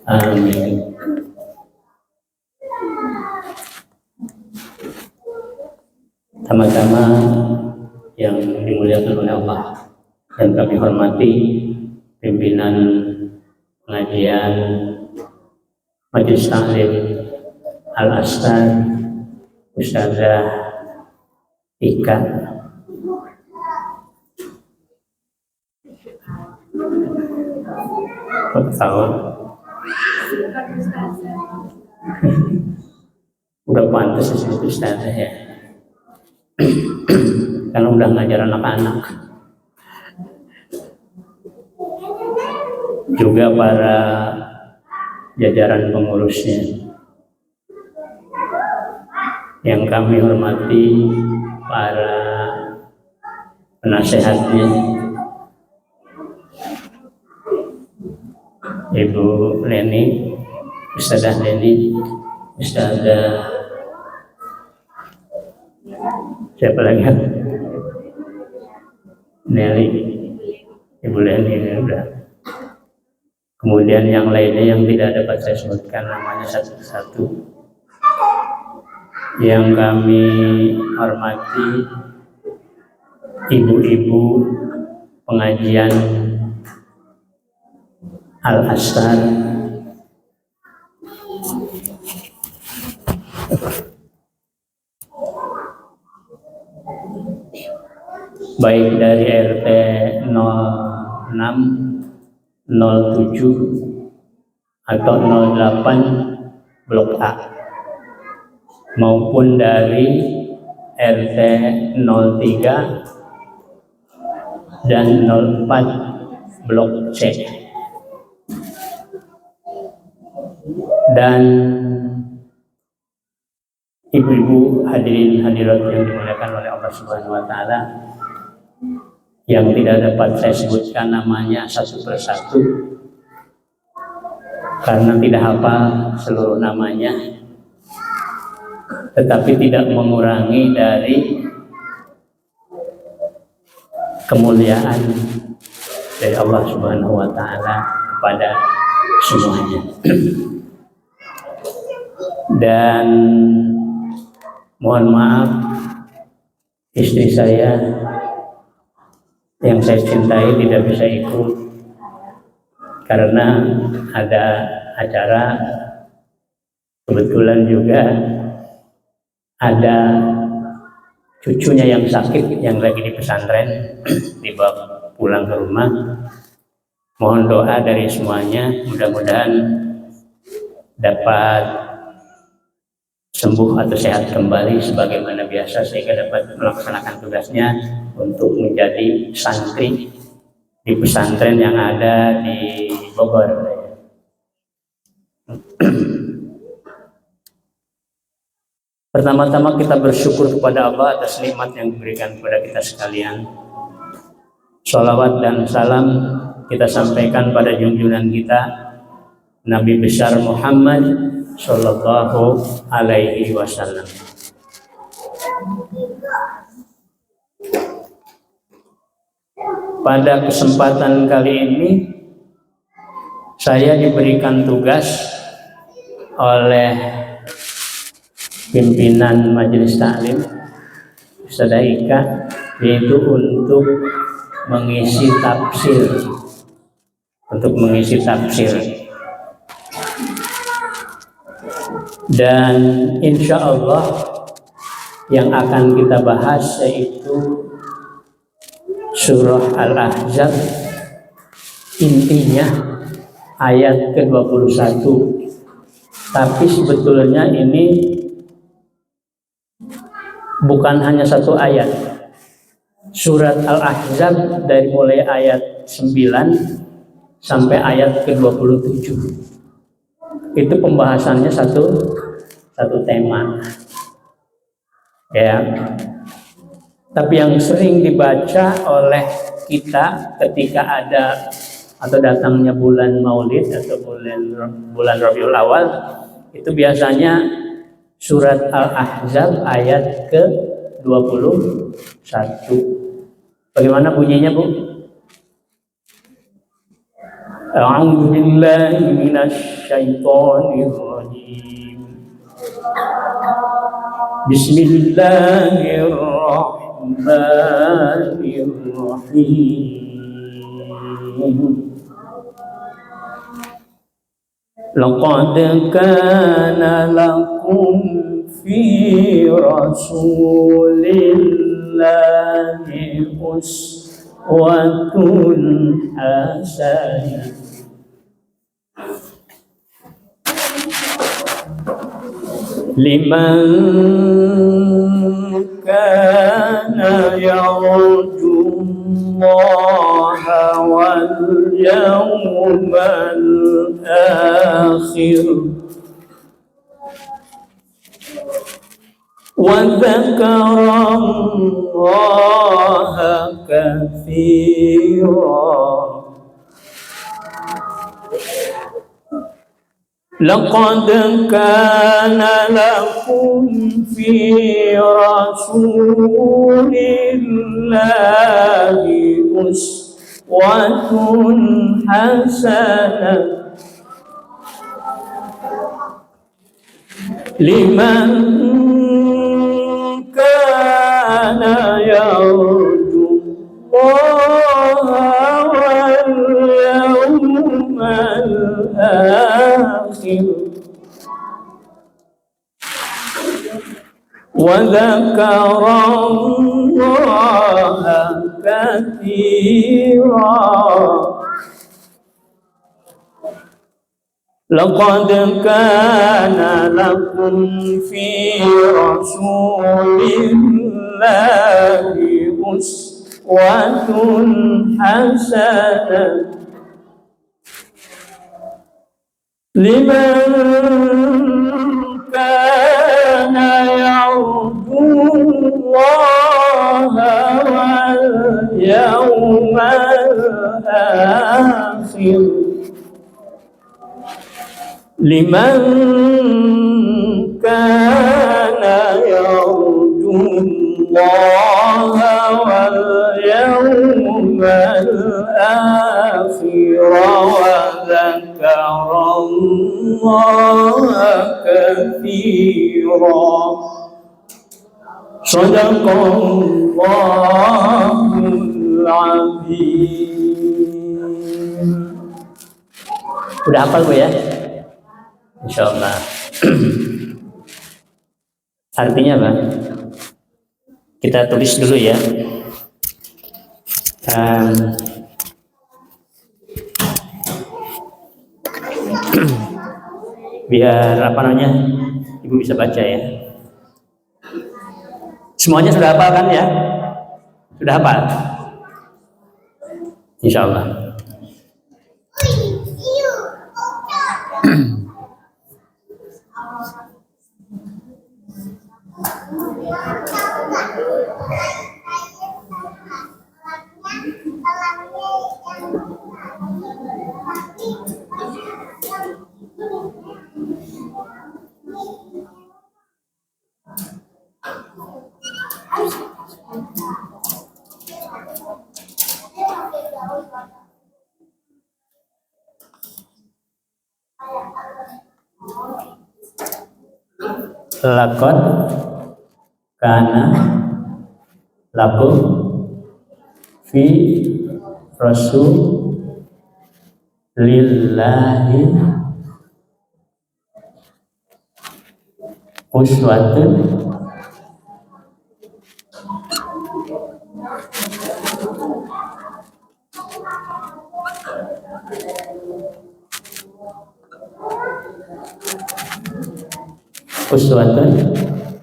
Amin. Sama-sama yang dimuliakan oleh Allah dan kami hormati pimpinan pengajian Majelis Taklim Al-Astar Ustazah Ika, tahun udah pantas disebut Ustazah ya, karena udah ngajar anak-anak. Juga para jajaran pengurusnya yang kami hormati, para penasehatnya, Ibu Leni, Ustazah Leni, Ustazah siapa lagi? Nelly, Ibu Leni ini udah. Kemudian yang lainnya yang tidak dapat saya sebutkan namanya satu-satu. Yang kami hormati ibu-ibu pengajian Al-Astar, baik dari RT 06, 07 atau 08 Blok A, maupun dari RT 03 dan 04 Blok C, dan ibu-ibu hadirin hadirat yang dimuliakan oleh Allah Subhanahu wa Ta'ala, yang tidak dapat saya sebutkan namanya satu persatu karena tidak hafal seluruh namanya, tetapi tidak mengurangi dari kemuliaan dari Allah Subhanahu wa Ta'ala kepada semuanya. Dan mohon maaf, istri saya yang saya cintai tidak bisa ikut karena ada acara. Kebetulan juga ada cucunya yang sakit yang lagi di pesantren, dibawa pulang ke rumah. Mohon doa dari semuanya, mudah-mudahan dapat sembuh atau sehat kembali sebagaimana biasa, sehingga dapat melaksanakan tugasnya untuk menjadi santri di pesantren yang ada di Bogor. Pertama-tama kita bersyukur kepada Allah atas nikmat yang diberikan kepada kita sekalian. Sholawat dan salam kita sampaikan pada junjungan kita Nabi besar Muhammad Sallallahu Alaihi Wasallam. Pada kesempatan kali ini saya diberikan tugas oleh pimpinan Majelis Taklim Ustazah Ika, yaitu untuk mengisi tafsir, dan insya Allah yang akan kita bahas yaitu Surah Al-Ahzab, intinya ayat ke-21. Tapi sebetulnya ini bukan hanya satu ayat. Surat Al-Ahzab dari mulai ayat 9 sampai ayat ke-27. Itu pembahasannya satu tema. Ya. Tapi yang sering dibaca oleh kita ketika ada atau datangnya bulan Maulid atau bulan Rabiul Awal, itu biasanya surat Al-Ahzab ayat ke-21. Bagaimana bunyinya, Bu? أعوذ بالله من الشيطان الرجيم بسم الله الرحمن الرحيم لقد كان لكم في رسول الله أسوة حسنة لمن كان يرجو الله واليوم الآخر وذكر الله كثيرا لقد كان لكم في رسول الله أسوة حسنة لمن كان يرجو الله واليوم الآخر وذكر الله كثيرا لقد كان لكم في رسول الله أسوة حسنة لمن كان يرجو الله واليوم الآخر لمن كان يرجو الله واليوم الآخر وذكر الله كثيرا صدق الله العظيم. Udah hafal Bu ya? Insyaallah. Artinya apa? Kita tulis dulu ya. Biar apa namanya, Ibu bisa baca ya. Semuanya sudah hafal kan ya? Sudah hafal? Insyaallah. Laqad kana lakum fi rasulillahi uswatun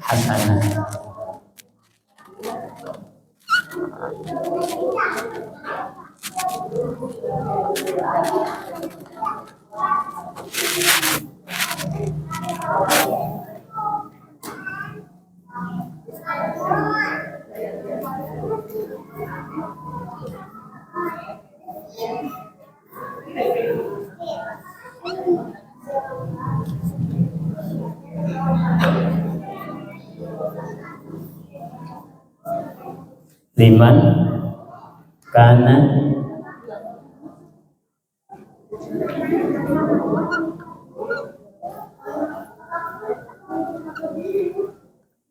hasanah. Liman kana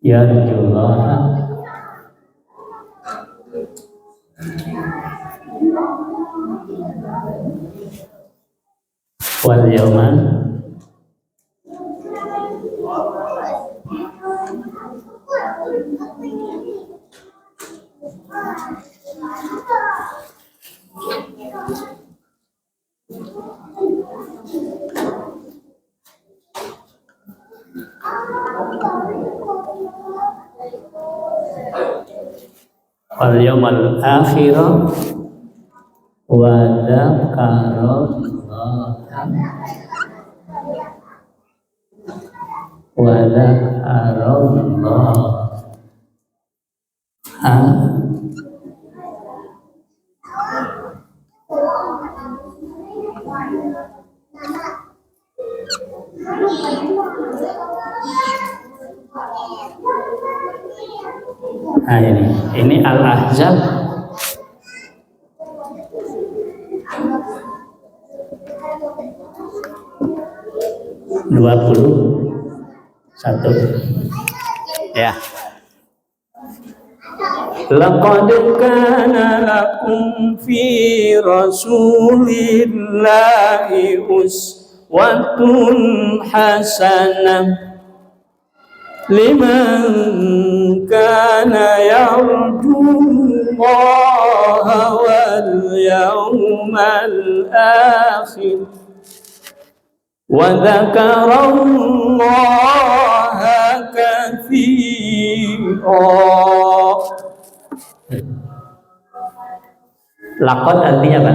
yarjullaha wal yawman wal yawmal akhirah wa Nah ini Al-Ahzab 21 ya. Laqad kana lakum fi rasulillahi uswatun hasanah liman kana yarjullaha wal yawmal akhir wa dzakarallaha katsiran. Laqad artinya apa?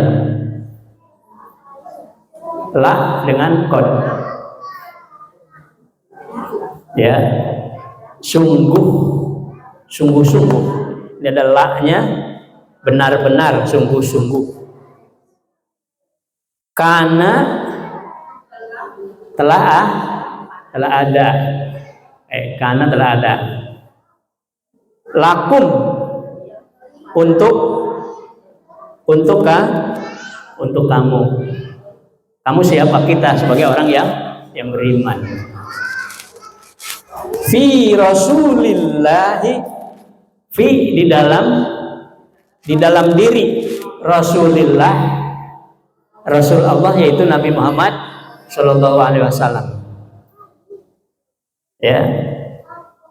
La dengan qad. Ya. Sungguh-sungguh. Ini ada la-nya, benar-benar, sungguh-sungguh. Karena telah ada. Karena telah ada. Lakum untuk kamu. Kamu siapa? Kita sebagai orang yang beriman. Fi rasulillahi, fi di dalam diri Rasulillah, Rasul Allah yaitu Nabi Muhammad Shallallahu Alaihi Wasallam. Ya,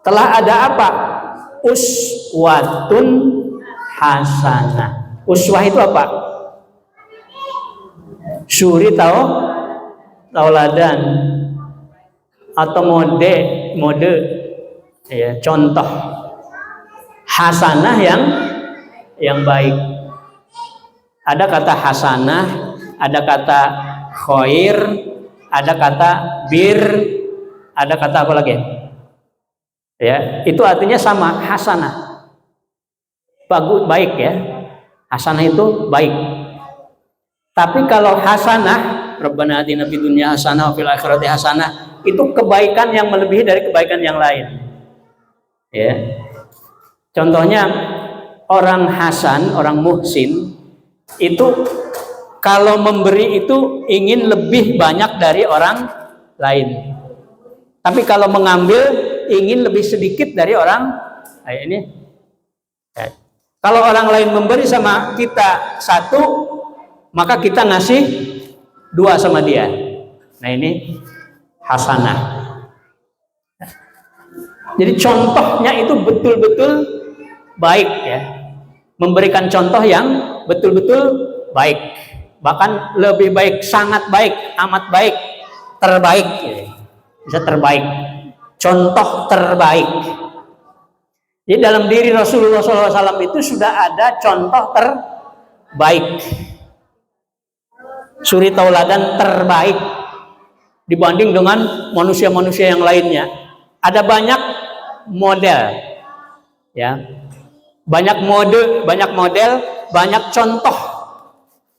telah ada apa? Uswatun hasanah. Uswah itu apa? Suri tauladan atau mode ya, contoh. Hasanah yang baik. Ada kata hasanah, ada kata khair, ada kata bir, ada kata apa lagi? Ya, itu artinya sama, hasanah. Bagus, baik ya. Hasanah itu baik. Tapi kalau hasanah, Rabbana atina fid dunya hasanah wa fil akhirati hasanah, itu kebaikan yang melebihi dari kebaikan yang lain. Ya. Contohnya orang hasan, orang muhsin itu kalau memberi itu ingin lebih banyak dari orang lain. Tapi kalau mengambil ingin lebih sedikit dari orang lain. Ini. Ya. Kalau orang lain memberi sama kita 1, maka kita ngasih 2 sama dia. Nah ini hasanah. Jadi contohnya itu betul-betul baik ya. Memberikan contoh yang betul-betul baik. Bahkan lebih baik, sangat baik, amat baik, terbaik. Bisa terbaik. Contoh terbaik. Jadi dalam diri Rasulullah SAW itu sudah ada contoh terbaik. Suri tauladan terbaik dibanding dengan manusia-manusia yang lainnya. Ada banyak model, ya, banyak model, banyak contoh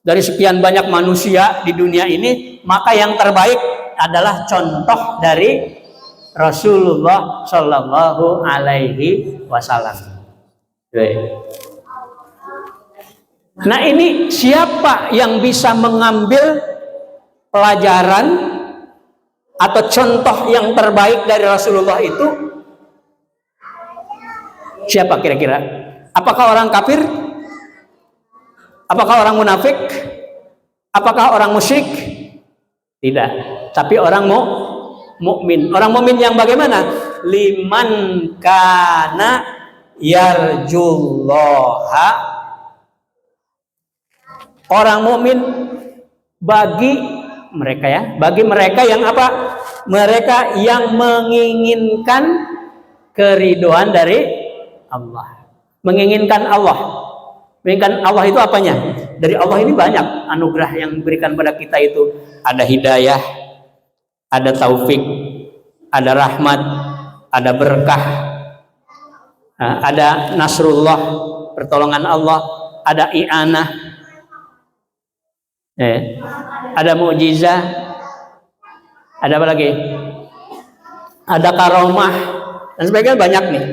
dari sekian banyak manusia di dunia ini. Maka yang terbaik adalah contoh dari Rasulullah Shallallahu Alaihi Wasallam. Nah ini siapa yang bisa mengambil pelajaran atau contoh yang terbaik dari Rasulullah itu siapa kira-kira? Apakah orang kafir? Apakah orang munafik? Apakah orang musyrik? Tidak, tapi orang mukmin. Orang mukmin yang bagaimana? Liman kana yarjullaha. Orang mukmin bagi mereka yang apa? Mereka yang menginginkan keridhaan dari Allah. Menginginkan Allah. Menginginkan Allah itu apanya? Dari Allah ini banyak anugerah yang diberikan pada kita itu. Ada hidayah, ada taufik, ada rahmat, ada berkah, ada nasrullah, pertolongan Allah, ada i'anah, ada mukjizah, ada apa lagi? Ada karomah dan sebagainya, banyak nih.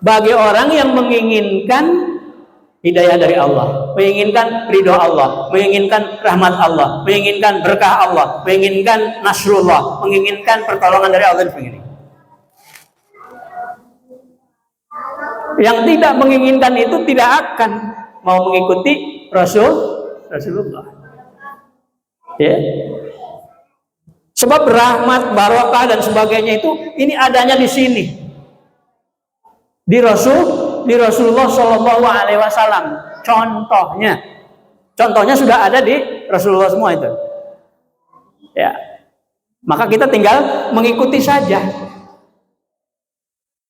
Bagi orang yang menginginkan hidayah dari Allah, menginginkan ridho Allah, menginginkan rahmat Allah, menginginkan berkah Allah, menginginkan nasrullah, menginginkan pertolongan dari Allah. Yang tidak menginginkan itu tidak akan mau mengikuti Rasulullah. Ya. Sebab rahmat, barokah dan sebagainya itu ini adanya di sini. Di Rasulullah Shallallahu Alaihi Wasallam. Contohnya sudah ada di Rasulullah semua itu. Ya, maka kita tinggal mengikuti saja.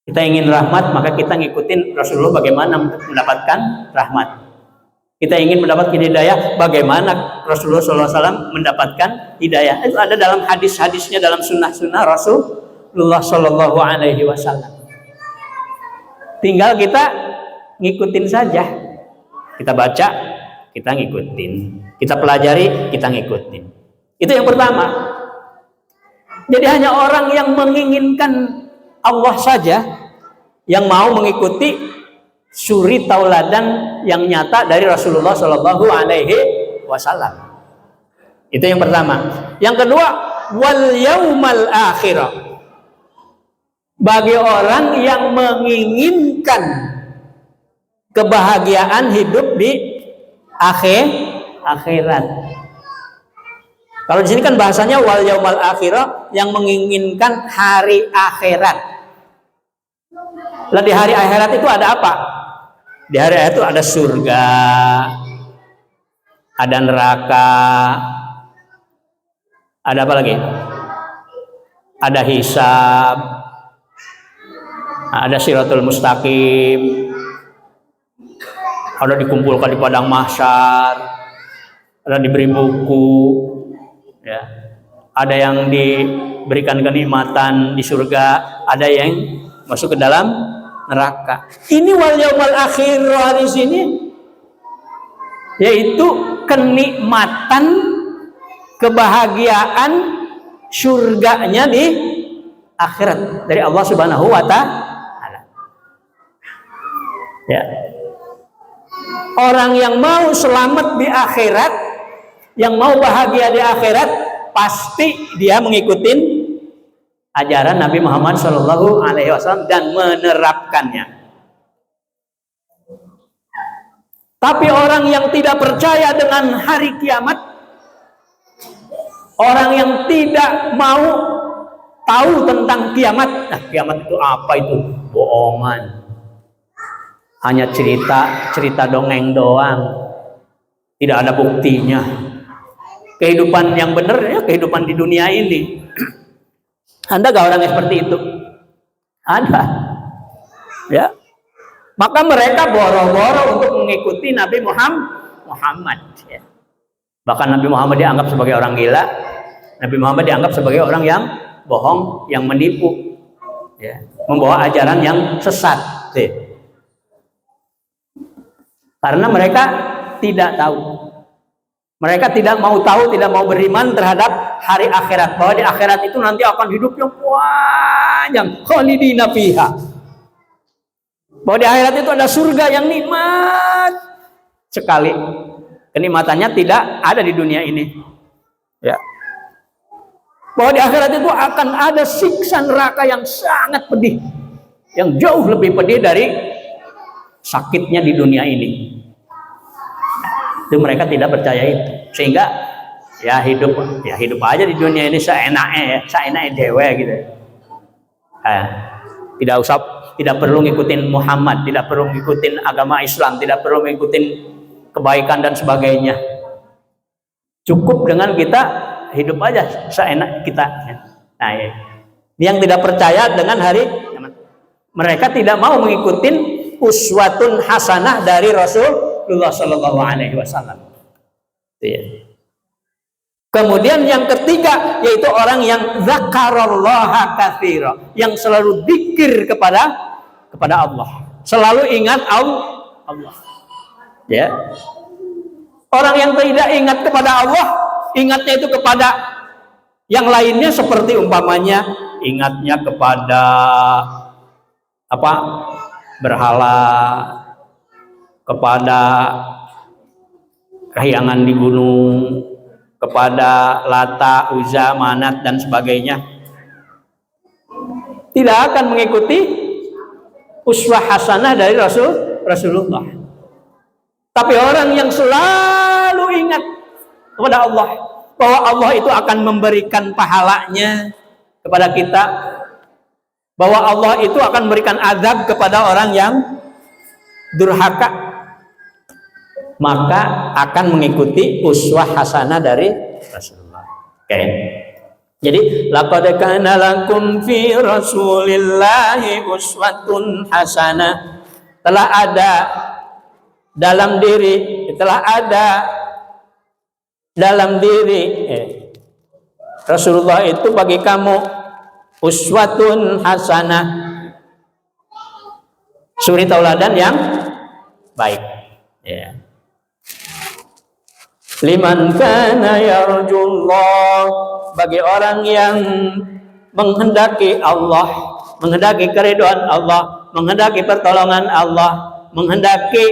Kita ingin rahmat, maka kita ngikutin Rasulullah bagaimana mendapatkan rahmat. Kita ingin mendapatkan hidayah, bagaimana Rasulullah SAW mendapatkan hidayah. Itu ada dalam hadis-hadisnya, dalam sunnah-sunnah Rasulullah Shallallahu Alaihi Wasallam. Tinggal kita ngikutin saja. Kita baca, kita ngikutin. Kita pelajari, kita ngikutin. Itu yang pertama. Jadi hanya orang yang menginginkan Allah saja yang mau mengikuti suri tauladan yang nyata dari Rasulullah Shallallahu Alaihi Wasallam. Itu yang pertama. Yang kedua, wal yaumal akhirah. Bagi orang yang menginginkan kebahagiaan hidup di akhirat. Kalau di sini kan bahasanya wal yaumal akhirah, yang menginginkan hari akhirat. Lah di hari akhirat itu ada apa? Di hari akhirat itu ada surga, ada neraka, ada apa lagi? Ada hisab, ada siratul mustaqim, ada dikumpulkan di padang mahsyar, ada diberi buku, ya, ada yang diberikan kenikmatan di surga, ada yang masuk ke dalam neraka. Ini wal yaumal akhirah di sini, yaitu kenikmatan, kebahagiaan surganya di akhirat dari Allah Subhanahu wa Ta'ala. Ya. Orang yang mau selamat di akhirat, yang mau bahagia di akhirat, pasti dia mengikuti ajaran Nabi Muhammad Shallallahu Alaihi Wasallam dan menerapkannya. Tapi orang yang tidak percaya dengan hari kiamat, orang yang tidak mau tahu tentang kiamat, nah kiamat itu apa itu? Bohongan. Hanya cerita dongeng doang, tidak ada buktinya. Kehidupan yang benar ya kehidupan di dunia ini. Anda gak orang yang seperti itu? Ada, ya. Maka mereka boro-boro untuk mengikuti Nabi Muhammad. Ya. Bahkan Nabi Muhammad dianggap sebagai orang gila. Nabi Muhammad dianggap sebagai orang yang bohong, yang menipu, ya. Membawa ajaran yang sesat. Ya. Karena mereka tidak tahu. Mereka tidak mau tahu, tidak mau beriman terhadap hari akhirat. Bahwa di akhirat itu nanti akan hidup yang panjang. Khalidina fiha. Bahwa di akhirat itu ada surga yang nikmat sekali. Kenikmatannya tidak ada di dunia ini. Ya. bahwa di akhirat itu akan ada siksa neraka yang sangat pedih, yang jauh lebih pedih dari sakitnya di dunia ini. Itu mereka tidak percaya itu, sehingga ya hidup aja di dunia ini seenaknya dewe gitu. Tidak perlu ngikutin Muhammad, tidak perlu ngikutin agama Islam, tidak perlu ngikutin kebaikan dan sebagainya. Cukup dengan kita hidup aja seenak kita. Nah, ini yang tidak percaya dengan hari, mereka tidak mau mengikutin uswatun hasanah dari Rasulullah Shallallahu Alaihi Wasallam. Kemudian yang ketiga yaitu orang yang zakarallaha katsira, yang selalu dzikir kepada Allah, selalu ingat Allah. Ya. Orang yang tidak ingat kepada Allah, ingatnya itu kepada yang lainnya, seperti umpamanya ingatnya kepada berhala, kepada kahyangan di gunung, kepada Lata, Uzza, Manat dan sebagainya, tidak akan mengikuti uswah hasanah dari Rasulullah. Tapi orang yang selalu ingat kepada Allah, bahwa Allah itu akan memberikan pahalanya kepada kita, bahwa Allah itu akan memberikan azab kepada orang yang durhaka, maka akan mengikuti uswah hasanah dari Rasulullah. Oke. Jadi laqad kana lakum fi Rasulillahi uswatun hasanah. Telah ada dalam diri Rasulullah itu bagi kamu uswatun hasanah, suri tauladan yang baik. Ya. Liman kana yarjullah, bagi orang yang menghendaki Allah, menghendaki keridhaan Allah, menghendaki pertolongan Allah, menghendaki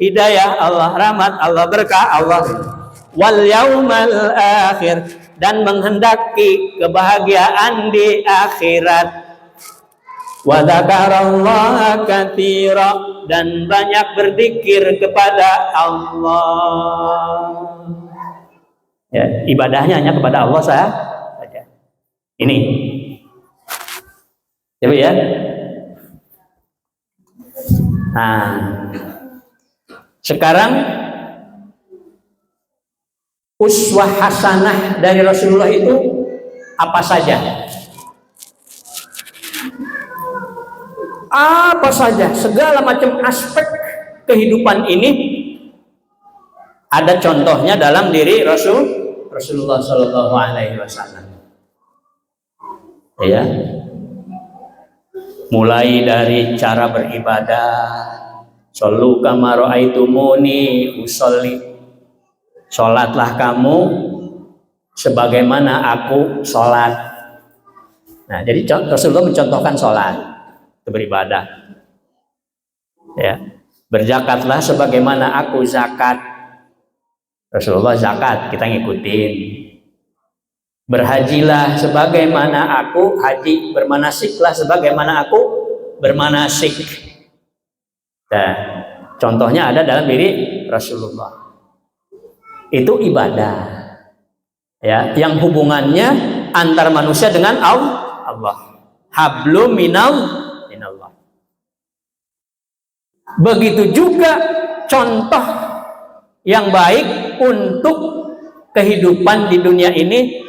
hidayah Allah, rahmat Allah, berkah Allah, wal yaumal akhir, dan menghendaki kebahagiaan di akhirat, wa dzakarallaha katsira, dan banyak berzikir kepada Allah. Ya, ibadahnya hanya kepada Allah saja. Ini. Coba ya. Nah, sekarang uswah hasanah dari Rasulullah itu apa saja? Apa saja, segala macam aspek kehidupan ini ada contohnya dalam diri Rasulullah Shallallahu Alaihi Wasallam. Ya, mulai dari cara beribadah, shollu kama ra'aitumuni usolli, sholatlah kamu sebagaimana aku sholat. Nah, jadi Rasulullah mencontohkan sholat, beribadah. Ya, berzakatlah sebagaimana aku zakat. Rasulullah zakat, kita ngikutin. Berhajilah sebagaimana aku haji, bermanasiklah sebagaimana aku bermanasik. Nah, contohnya ada dalam diri Rasulullah. Itu ibadah, ya, yang hubungannya antar manusia dengan Allah. Hablum minallah. Begitu juga contoh yang baik untuk kehidupan di dunia ini,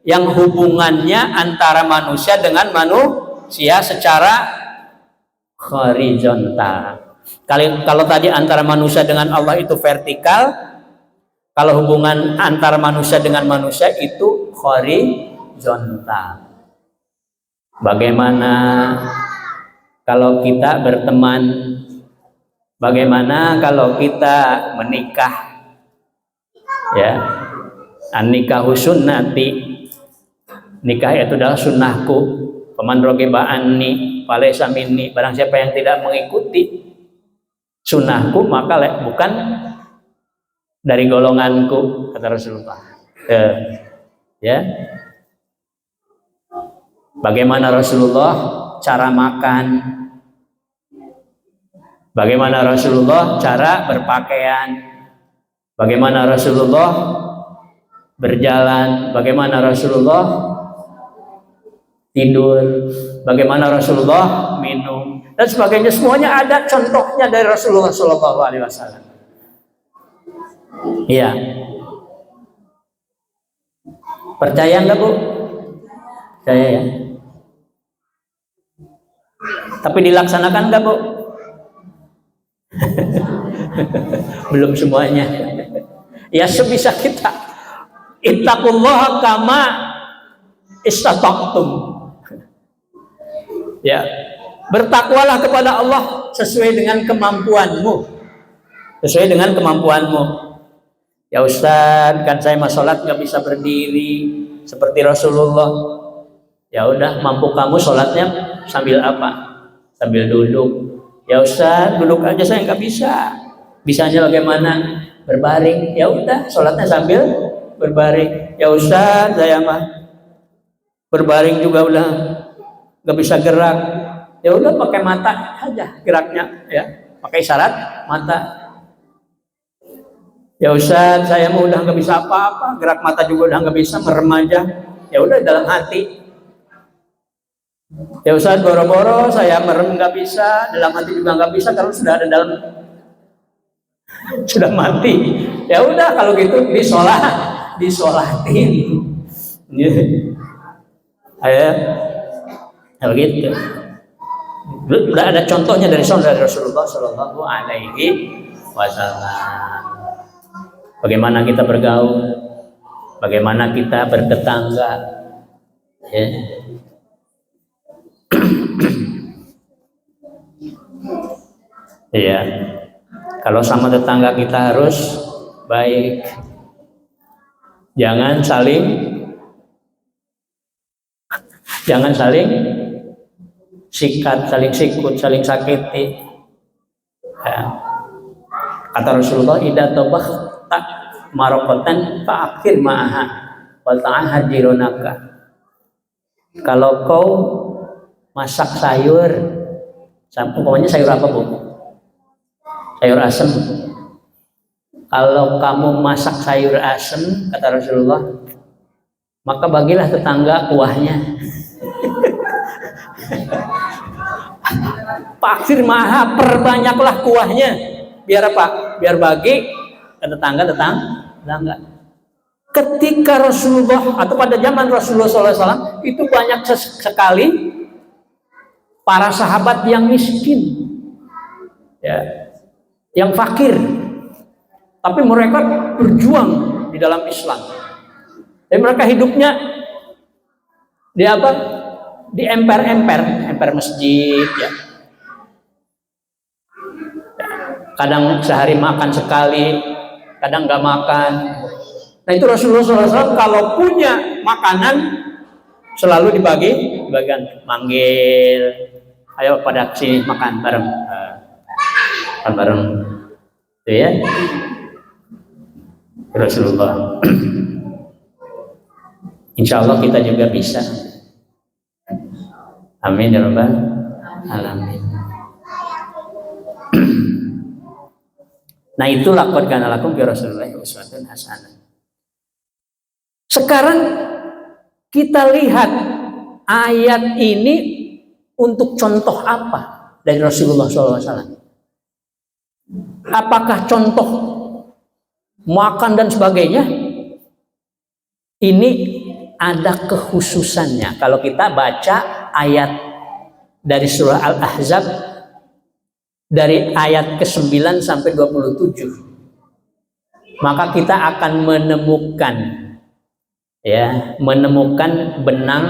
yang hubungannya antara manusia dengan manusia secara horizontal. Kalau tadi antara manusia dengan Allah itu vertikal, kalau hubungan antara manusia dengan manusia itu horizontal. Bagaimana kalau kita berteman? Bagaimana kalau kita menikah? Ya, an-nikahu sunnati, nikah itu adalah sunnahku. Faman ragiba anni falaysa minni, barang siapa yang tidak mengikuti sunnahku maka bukan dari golonganku, kata Rasulullah. Ya, Bagaimana Rasulullah cara makan, bagaimana Rasulullah cara berpakaian, bagaimana Rasulullah berjalan, bagaimana Rasulullah tidur, bagaimana Rasulullah minum, dan sebagainya. Semuanya ada contohnya dari Rasulullah Shallallahu Alaihi Wasallam. Iya, percaya nggak Bu? Percaya ya. Tapi dilaksanakan nggak Bu? Belum semuanya. Ya sebisa kita. Ittaqullaha kama istata'tum. Ya, bertakwalah kepada Allah sesuai dengan kemampuanmu. Sesuai dengan kemampuanmu. Ya Ustaz, kan saya mah sholat nggak bisa berdiri seperti Rasulullah. Ya udah, mampu kamu sholatnya sambil apa? Sambil duduk. Ya Ustaz, duduk aja saya nggak bisa. Bisanya bagaimana? Berbaring. Ya udah, sholatnya sambil berbaring. Ya Ustaz, saya mah berbaring juga udah nggak bisa gerak. Ya udah, pakai mata aja geraknya, ya. Pakai isyarat mata. Ya Ustaz, saya mau udah nggak bisa apa-apa, gerak mata juga udah nggak bisa, merem aja. Ya udah, dalam hati. Ya Ustaz, boro-boro saya merem nggak bisa, dalam hati juga nggak bisa, kalau sudah ada dalam sudah mati. Ya udah, kalau gitu disolatin. Ayo, kalau gitu. Udah ada contohnya dari Rasulullah Shallallahu Alaihi Wasallam. Bagaimana kita bergaul, bagaimana kita bertetangga, ya. Iya. Kalau sama tetangga kita harus baik, jangan saling sikat, saling sikut, saling sakiti. Ya. Kata Rasulullah, idza tabakhta maraqatan fa'akhir ma'aha wal ta'ahad jironaka. Kalau kau masak sayur, pokoknya sayur apa Bu? Sayur asem. Kalau kamu masak sayur asem, kata Rasulullah, maka bagilah tetangga kuahnya. Paksir maha, perbanyaklah kuahnya. Biar apa? Biar bagi ke tetangga. Ketika Rasulullah atau pada zaman Rasulullah SAW itu banyak sekali para sahabat yang miskin, ya, yang fakir, tapi mereka berjuang di dalam Islam. Dan mereka hidupnya di apa? Di emper masjid, ya. Kadang sehari makan sekali, kadang nggak makan. Nah itu Rasulullah SAW kalau punya makanan selalu dibagikan, manggil, ayo pada sini makan bareng, itu ya Rasulullah. Insya Allah kita juga bisa. Amin ya rabbal alamin. Nah itu laqad kana lakum fi Rasulillahi uswatun hasanah. Sekarang kita lihat ayat ini untuk contoh apa dari Rasulullah SAW? Apakah contoh makan dan sebagainya? Ini ada kekhususannya. Kalau kita baca ayat dari surah Al-Ahzab dari ayat ke-9 sampai 27, maka kita akan menemukan benang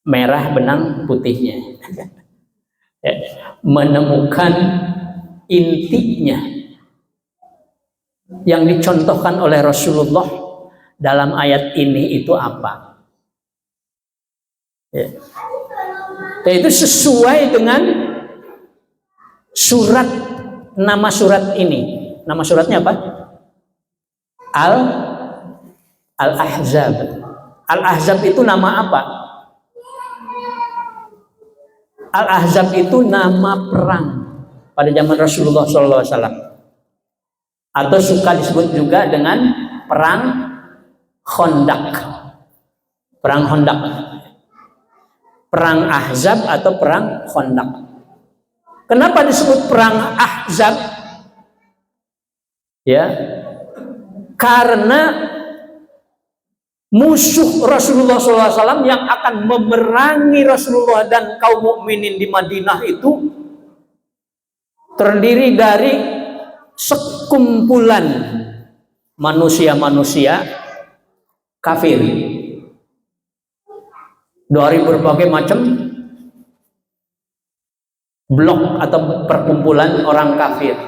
merah, benang putihnya, menemukan intinya yang dicontohkan oleh Rasulullah dalam ayat ini itu apa. Itu sesuai dengan surat, nama surat ini. Nama suratnya apa? Al-Ahzab. Al-Ahzab itu nama apa? Al-Ahzab itu nama perang pada zaman Rasulullah SAW, atau suka disebut juga dengan perang Khandaq. Perang Khandaq, perang Ahzab atau perang Khandaq. Kenapa disebut perang Ahzab? Ya, karena musuh Rasulullah SAW yang akan memerangi Rasulullah dan kaum mukminin di Madinah itu terdiri dari sekumpulan manusia-manusia kafir dari berbagai macam blok atau perkumpulan orang kafir.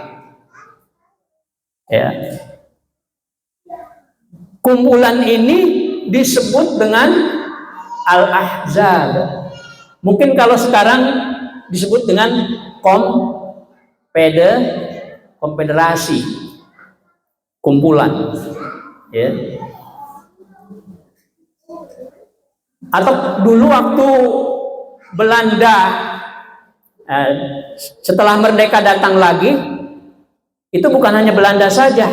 Ya. Kumpulan ini disebut dengan Al-Ahzab. Mungkin kalau sekarang disebut dengan konfederasi, kumpulan, ya. Atau dulu waktu Belanda setelah merdeka datang lagi, itu bukan hanya Belanda saja,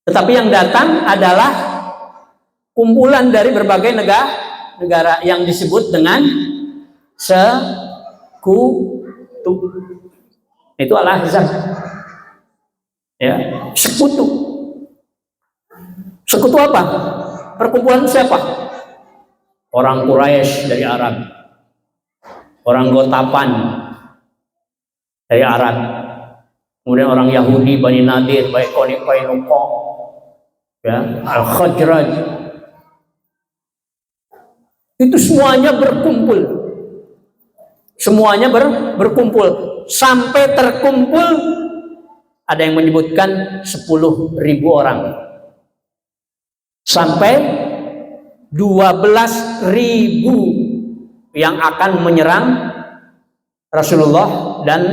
tetapi yang datang adalah kumpulan dari berbagai negara yang disebut dengan sekutu. Itu Al-Ahzab. Ya, sekutu. Sekutu apa? Perkumpulan siapa? Orang Quraisy dari Arab, orang Gotapan dari Arab, kemudian orang Yahudi, Bani Nadir, Bani Qainuqa, ya, Al-Khazraj. Itu semuanya berkumpul. Semuanya berkumpul sampai terkumpul, ada yang menyebutkan 10.000 orang. Sampai 12.000 yang akan menyerang Rasulullah dan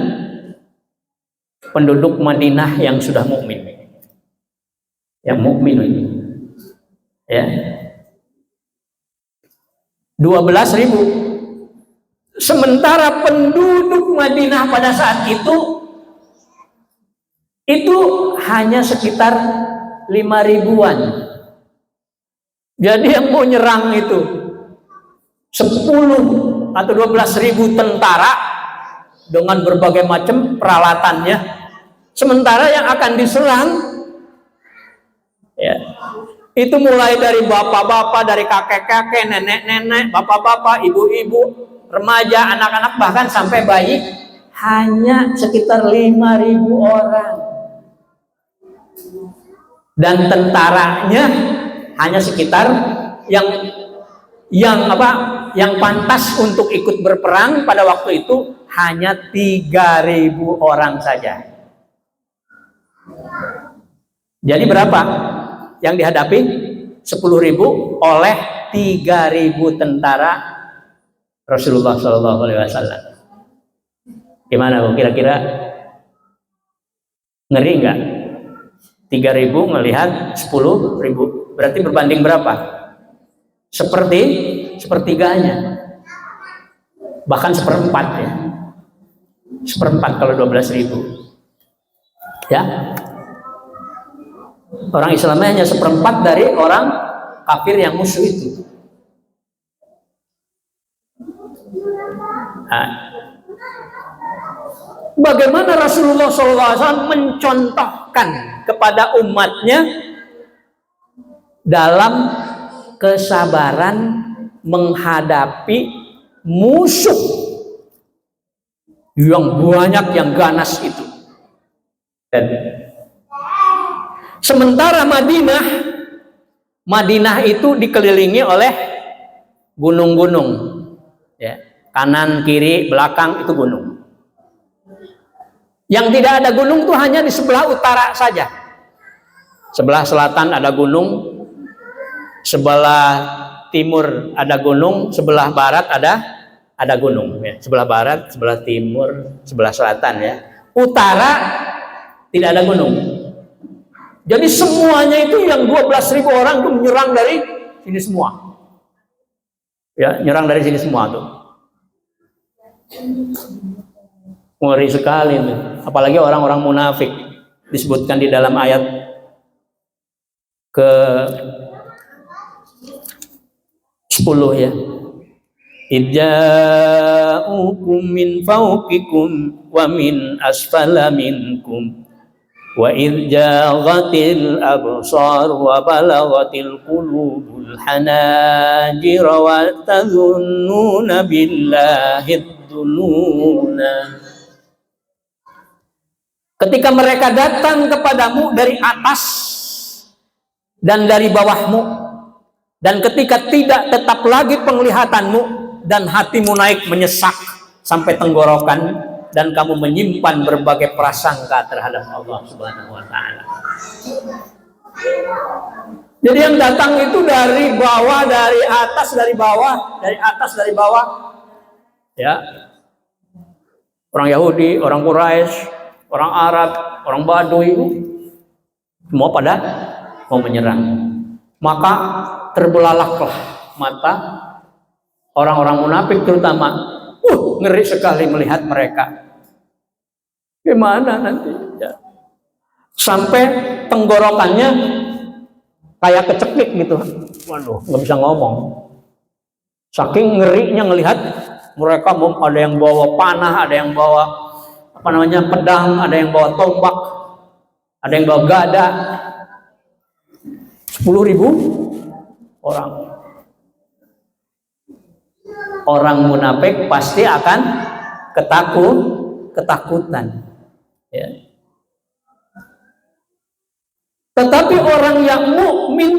penduduk Madinah yang sudah mukmin. Yang mukmin ini. Ya. 12.000. Sementara penduduk Madinah pada saat itu hanya sekitar 5.000-an. Jadi yang mau nyerang itu 10 atau 12.000 tentara dengan berbagai macam peralatannya. Sementara yang akan diserang, ya, itu mulai dari bapak-bapak, dari kakek-kakek, nenek-nenek, bapak-bapak, ibu-ibu, remaja, anak-anak, bahkan sampai bayi, hanya sekitar 5.000 orang. Dan tentaranya hanya sekitar yang pantas untuk ikut berperang pada waktu itu hanya 3.000 orang saja. Jadi berapa yang dihadapi? 10.000 oleh 3.000 tentara Rasulullah SAW. Gimana Bu? Kira-kira ngeri nggak? 3.000 melihat 10.000, berarti berbanding berapa? Sepertiganya, bahkan seperempat, ya. Seperempat kalau 12.000, ya. Orang Islamnya hanya seperempat dari orang kafir yang musuh itu. Nah, bagaimana Rasulullah SAW mencontohkan kepada umatnya dalam kesabaran menghadapi musuh yang banyak, yang ganas itu. Dan sementara Madinah itu dikelilingi oleh gunung-gunung, ya. Kanan, kiri, belakang itu gunung. Yang tidak ada gunung itu hanya di sebelah utara saja. Sebelah selatan ada gunung, sebelah timur ada gunung, sebelah barat ada gunung, ya. Sebelah barat, sebelah timur, sebelah selatan, ya. Utara tidak ada gunung. Jadi semuanya itu yang 12.000 orang itu menyerang dari sini semua. Ya, nyerang dari sini semua tuh. Ngeri sekali tuh. Apalagi orang-orang munafik disebutkan di dalam ayat ke 10 ya. Idza'ukum min fawqikum wa min asfala minkum wa idzaghatil absar wa balaghatil qulubul hanajir wa tadhunnuna billahi dzununa. Ketika mereka datang kepadamu dari atas dan dari bawahmu, dan ketika tidak tetap lagi penglihatanmu dan hatimu naik menyesak sampai tenggorokan, dan kamu menyimpan berbagai prasangka terhadap Allah Subhanahu wa taala. Jadi yang datang itu dari bawah, dari atas, dari bawah, dari atas, dari bawah. Ya. Orang Yahudi, orang Quraisy, orang Arab, orang Baduy, semua pada mau menyerang. Maka terbelalaklah mata orang-orang munafik terutama. Ngeri sekali melihat mereka. Gimana nanti? Ya. Sampai tenggorokannya kayak kecekik gitu. Waduh, nggak bisa ngomong. Saking ngerinya ngelihat mereka, ada yang bawa panah, ada yang bawa pedang, ada yang bawa tombak, ada yang bawa gada. 10.000 orang. Orang munafik pasti akan ketakutan. Ya. Tetapi orang yang mukmin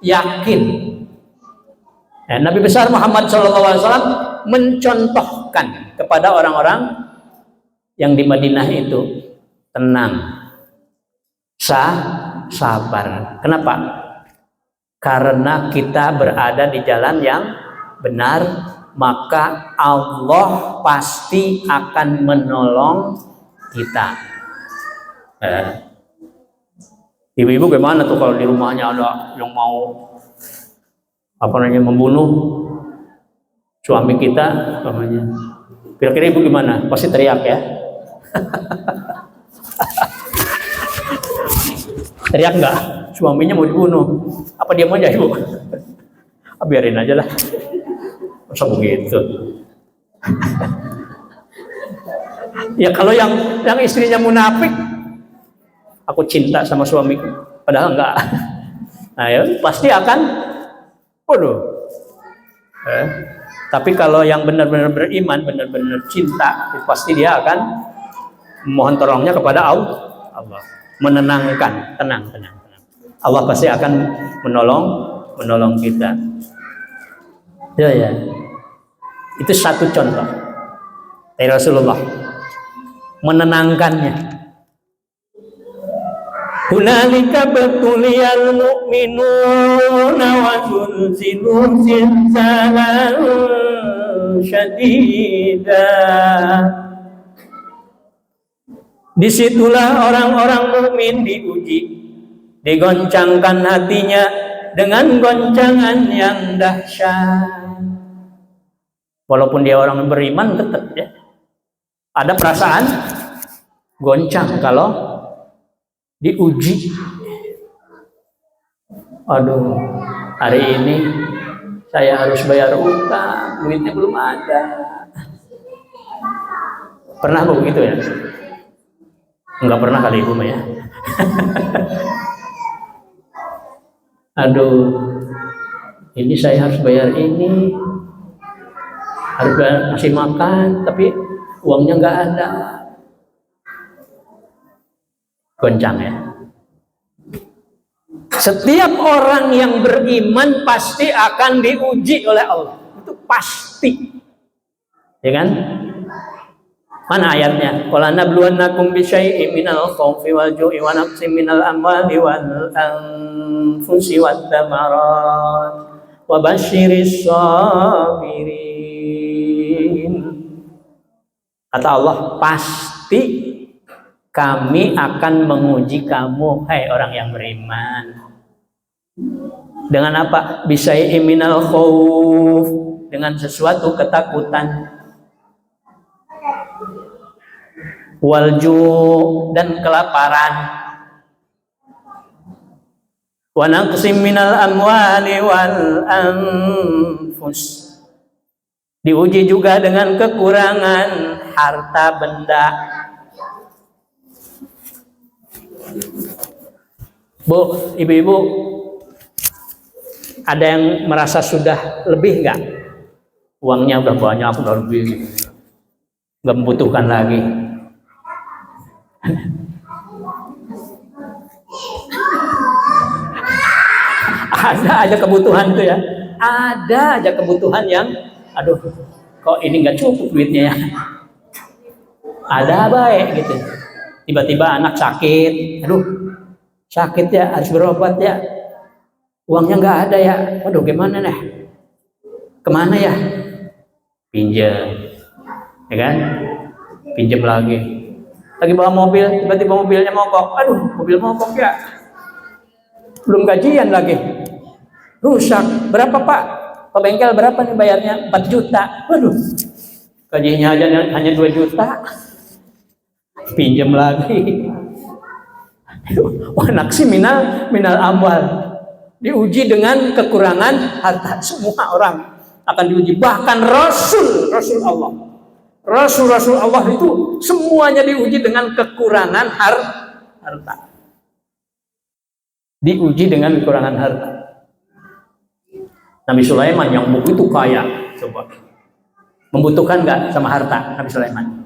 yakin. Ya, Nabi besar Muhammad SAW mencontohkan kepada orang-orang yang di Madinah itu tenang, sabar. Kenapa? Karena kita berada di jalan yang benar, maka Allah pasti akan menolong kita. Ibu-ibu gimana tuh kalau di rumahnya ada yang mau membunuh suami kita, kira-kira ibu gimana? Pasti teriak ya. Teriak enggak? Suaminya mau dibunuh. Apa diam aja ibu? Biarin aja lah. Masa begitu? Ya kalau yang istrinya munafik, aku cinta sama suamiku, padahal enggak. Nah ya pasti akan, Tapi kalau yang benar-benar beriman, benar-benar cinta, pasti dia akan mohon tolongnya kepada Allah, menenangkan, tenang. Allah pasti akan menolong kita. Ya. Itu satu contoh dari Rasulullah menenangkannya. Hunalika batuliyal mu'minuna wa zulzilu zilzalan syadida. Disitulah orang-orang mukmin diuji, digoncangkan hatinya dengan goncangan yang dahsyat. Walaupun dia orang beriman, tetap ya ada perasaan goncang kalau diuji. Aduh, hari ini saya harus bayar utang, duitnya belum ada. Pernah begitu ya? Enggak pernah kali ibu ya. Aduh, ini saya harus bayar ini, harus ngasih makan, tapi uangnya nggak ada. Goncang ya. Setiap orang yang beriman pasti akan diuji oleh Allah. Itu pasti. Ya kan? Mana ayatnya? Qala nabluwannakum bisyai'in minal khawfi wal ju'i wa naqsin minal amwali wal anfusi wat thamarat wa basyiris sabirin. Kata Allah, pasti kami akan menguji kamu, hai orang yang beriman. Dengan apa? Bisyai'in minal khauf, dengan sesuatu ketakutan. Walju, dan kelaparan. Wa naqsim minal amwali wal anfus, diuji juga dengan kekurangan harta benda. Bu, ibu-ibu, ada yang merasa sudah lebih nggak? Uangnya udah banyak, udah lebih, nggak membutuhkan lagi. Ada aja kebutuhan tuh ya, ada aja kebutuhan yang, aduh, kok ini nggak cukup duitnya ya. Ada baik gitu. Tiba-tiba anak sakit, aduh, sakit ya, harus berobat ya. Uangnya nggak ada ya, aduh gimana nih? Kemana ya? Pinjam, ya kan? Pinjam lagi. Lagi bawa mobil, tiba-tiba mobilnya mogok. Aduh, mobil mogok ya. Belum gajian lagi. Rusak. Berapa Pak? Ke bengkel berapa nih bayarnya? 4 juta. Waduh. Gajinya aja hanya 2 juta. Pinjam lagi. Wah, naksi minal amwal. Diuji dengan kekurangan harta. Semua orang akan diuji. Bahkan Rasul Allah. Rasul Allah itu semuanya diuji dengan kekurangan harta. Diuji dengan kekurangan harta. Nabi Sulaiman yang begitu kaya, coba membutuhkan nggak sama harta Nabi Sulaiman?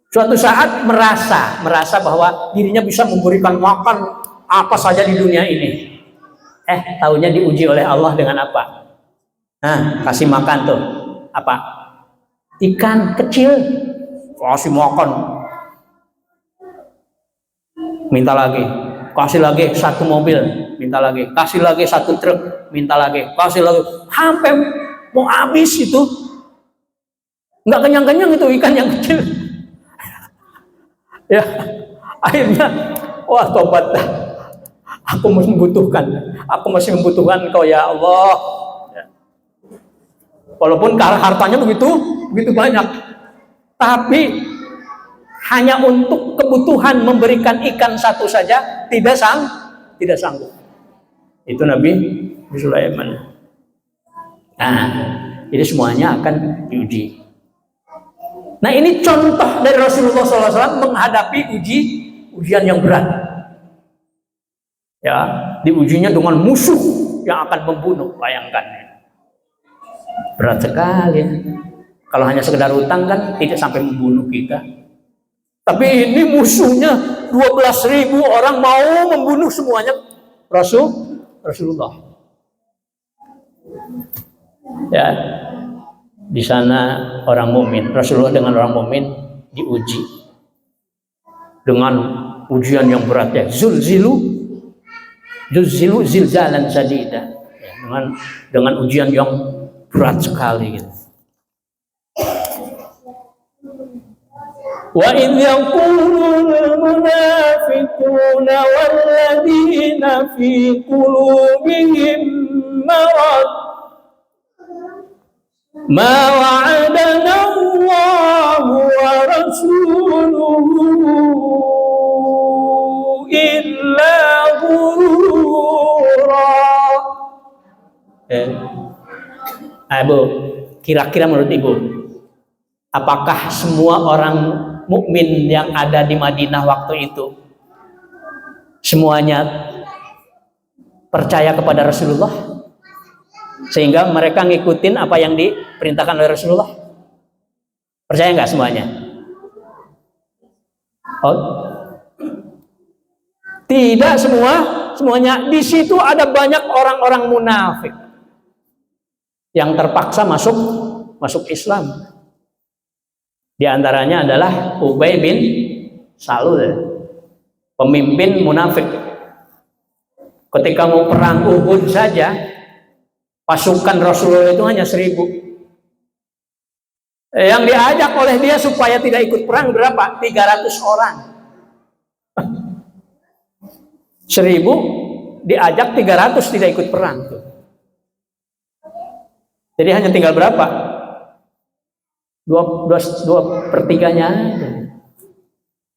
Suatu saat merasa bahwa dirinya bisa memberikan makan apa saja di dunia ini. Taunya diuji oleh Allah dengan apa? Nah, kasih makan tuh apa? Ikan kecil, kasih makan, minta lagi, kasih lagi 1 mobil, minta lagi, kasih lagi 1 truk, minta lagi, kasih lagi, sampai mau habis itu, nggak kenyang-kenyang itu ikan yang kecil. Ya, akhirnya, wah tobat, aku masih membutuhkan Engkau ya Allah. Walaupun hartanya begitu banyak, tapi hanya untuk kebutuhan memberikan ikan 1 saja tidak sanggup. Itu Nabi Sulaiman. Nah, ini semuanya akan diuji. Nah, ini contoh dari Rasulullah SAW menghadapi ujian yang berat. Ya, diujinya dengan musuh yang akan membunuh, bayangkan. Berat sekali. Kalau hanya sekedar utang kan tidak sampai membunuh kita. Tapi ini musuhnya 12.000 orang mau membunuh semuanya Rasulullah. Ya, di sana orang mukmin, Rasulullah dengan orang mukmin diuji dengan ujian yang berat ya. Zulzilu zilzalan sadida. Ya, dengan ujian yang berat sekali gitu. Wa idh yaqulu al-munafiquna wal-ladina fi qulubihim marad ma wa'adana Allahu wa rasuluhu illa ghurura. Ibu, kira-kira menurut Ibu, apakah semua orang mukmin yang ada di Madinah waktu itu semuanya percaya kepada Rasulullah sehingga mereka ngikutin apa yang diperintahkan oleh Rasulullah? Percaya nggak semuanya? Oh, tidak semuanya. Di situ ada banyak orang-orang munafik yang terpaksa masuk Islam. Di antaranya adalah Ubay bin Salul, pemimpin munafik. Ketika mau perang Uhud saja, pasukan Rasulullah itu hanya 1.000. Yang diajak oleh dia supaya tidak ikut perang berapa? 300 orang. 1.000 diajak 300 tidak ikut perang tuh. Jadi hanya tinggal berapa? 2/3-nya.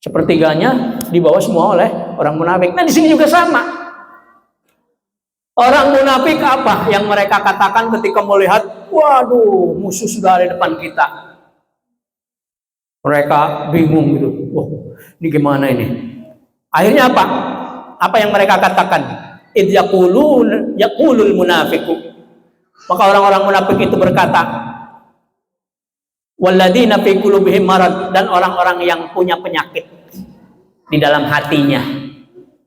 Sepertiganya dibawa semua oleh orang munafik. Nah di sini juga sama. Orang munafik apa yang mereka katakan ketika melihat, waduh, musuh sudah ada di depan kita. Mereka bingung gitu. Wah, ini gimana ini? Akhirnya apa? Apa yang mereka katakan? Idh yaqulul munafiqu. Maka orang-orang munafik itu berkata, walladzina fi qulubihim marad, dan orang-orang yang punya penyakit di dalam hatinya.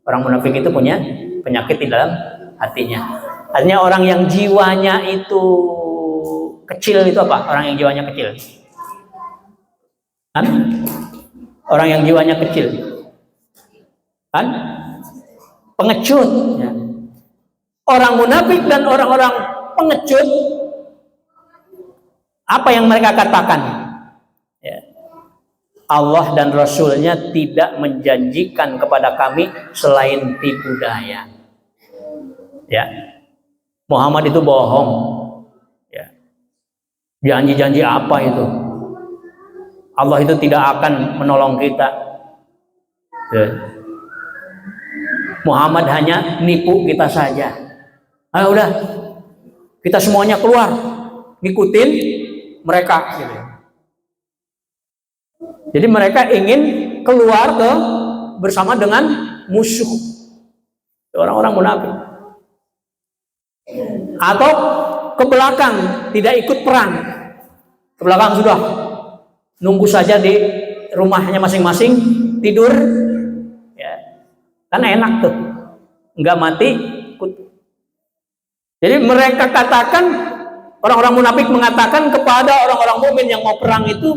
Orang munafik itu punya penyakit di dalam hatinya. Artinya orang yang jiwanya itu kecil itu apa? Orang yang jiwanya kecil. Kan? Orang yang jiwanya kecil. Kan? Pengecut. Ya. Orang munafik dan orang-orang pengecut, apa yang mereka katakan? Ya. Allah dan Rasulnya tidak menjanjikan kepada kami selain tipu daya. Ya, Muhammad itu bohong. Ya. Janji-janji apa itu? Allah itu tidak akan menolong kita. Ya. Muhammad hanya nipu kita saja. Ayo udah, kita semuanya keluar, ngikutin mereka. Gitu. Jadi mereka ingin keluar bersama dengan musuh, orang-orang munafik. Atau ke belakang, tidak ikut perang. Ke belakang sudah, nunggu saja di rumahnya masing-masing, tidur. Ya. Kan enak tuh, nggak mati. Ikut. Jadi mereka katakan, orang-orang munafik mengatakan kepada orang-orang mukmin yang mau perang itu,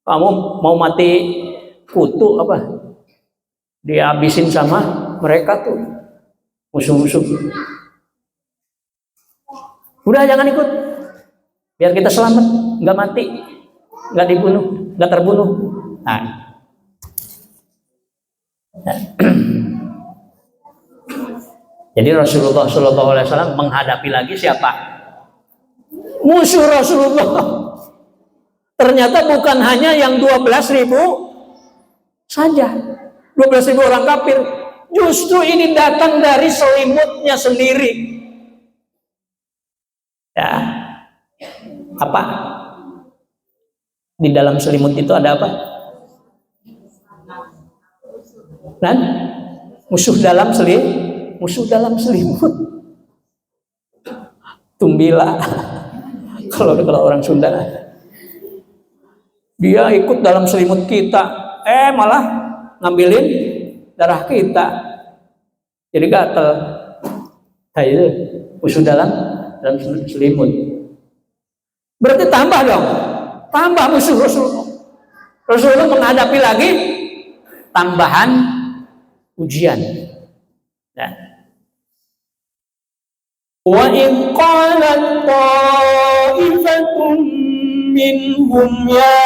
kamu mau mati kutu apa? Dihabisin sama mereka tuh musuh-musuh. Udah jangan ikut, biar kita selamat, nggak mati, nggak dibunuh, nggak terbunuh. Nah. Jadi Rasulullah SAW menghadapi lagi siapa? Musuh Rasulullah. Ternyata bukan hanya yang 12.000 saja, 12.000 orang kafir. Justru ini datang dari selimutnya sendiri. Ya, apa? Di dalam selimut itu ada apa? Dan musuh dalam selimut. Tumbila. Kalau orang Sunda, dia ikut dalam selimut kita, malah ngambilin darah kita, jadi gatel. Nah, itu musuh dalam selimut. Berarti tambah dong, tambah musuh Rasulullah. Rasulullah menghadapi lagi tambahan ujian. Nah. Wa in qalat ta'ifatun minhum ya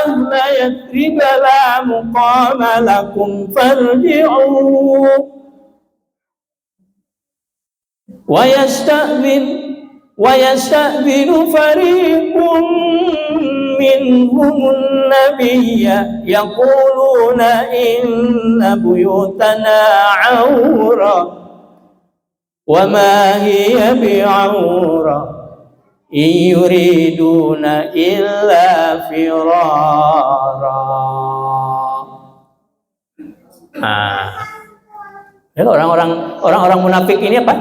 ahla Yathrib la muqama lakum farji'u wa yasta'dhinu fariqun minhum an-nabiyya yaquluna inna buyutana 'awra wa ma hiya bi'awra in yuriduna illa firara. Orang-orang munafik ini apa?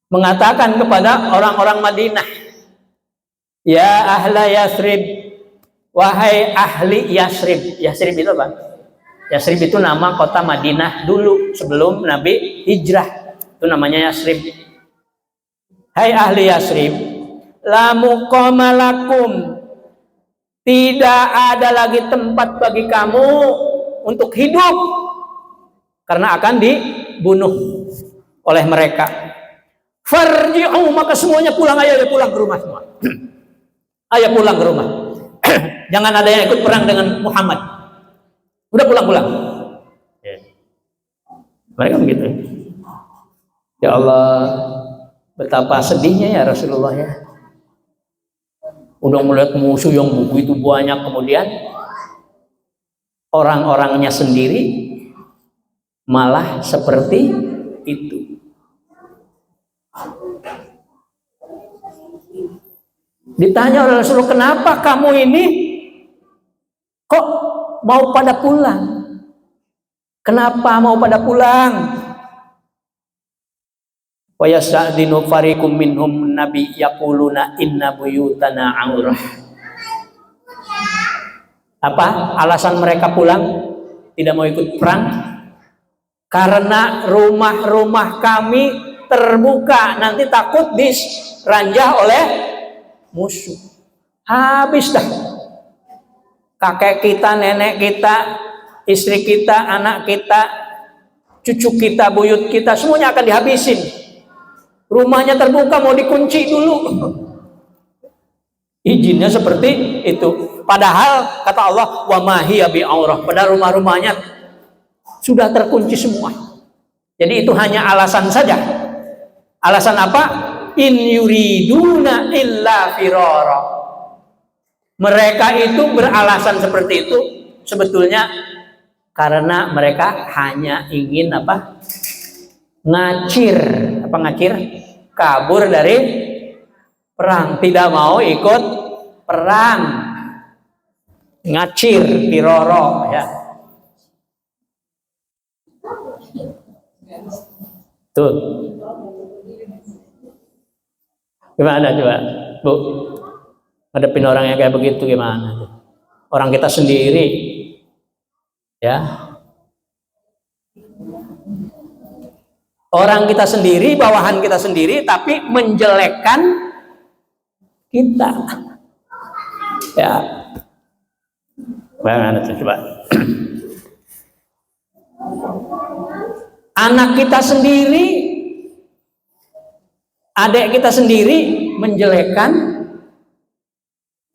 Mengatakan kepada orang-orang Madinah, ya ahla Yathrib, wahai ahli Yathrib. Yathrib itu apa? Yathrib itu nama kota Madinah dulu sebelum Nabi hijrah. Itu namanya Yathrib. Hai ahli Yathrib, la muqama lakum, tidak ada lagi tempat bagi kamu untuk hidup karena akan dibunuh oleh mereka. Farji'u, maka semuanya pulang, ayo pulang ke rumah semua. Ayo pulang ke rumah. Jangan ada yang ikut perang dengan Muhammad. Udah pulang. Mereka begitu. Ya Allah, betapa sedihnya ya Rasulullah ya. Udah melihat musuh yang begitu banyak, kemudian orang-orangnya sendiri malah seperti itu. Ditanya oleh Rasulullah, kenapa kamu ini kok mau pada pulang? Kenapa mau pada pulang? Wa yasta'dinu fariqum minhum nabi yaquluna inna buyutana aurah. Apa alasan mereka pulang tidak mau ikut perang? Karena rumah-rumah kami terbuka, nanti takut diranjah oleh musuh. Habis dah. Kakek kita, nenek kita, istri kita, anak kita, cucu kita, buyut kita, semuanya akan dihabisin. Rumahnya terbuka, mau dikunci dulu. Izinnya seperti itu. Padahal kata Allah, wa ma hiya bi'aurah. Padahal rumah-rumahnya sudah terkunci semua. Jadi itu hanya alasan saja. Alasan apa? In yuriduna illa firara. Mereka itu beralasan seperti itu sebetulnya karena mereka hanya ingin apa? Ngacir. Apa ngacir? Kabur dari perang, tidak mau ikut perang. Ngacir, firara ya. Tuh. Gimana coba, Bu? Ngadepin orang yang kayak begitu gimana? Orang kita sendiri, ya. Orang kita sendiri, bawahan kita sendiri, tapi menjelekkan kita. Ya. Bagaimana coba? Anak kita sendiri, adik kita sendiri menjelekkan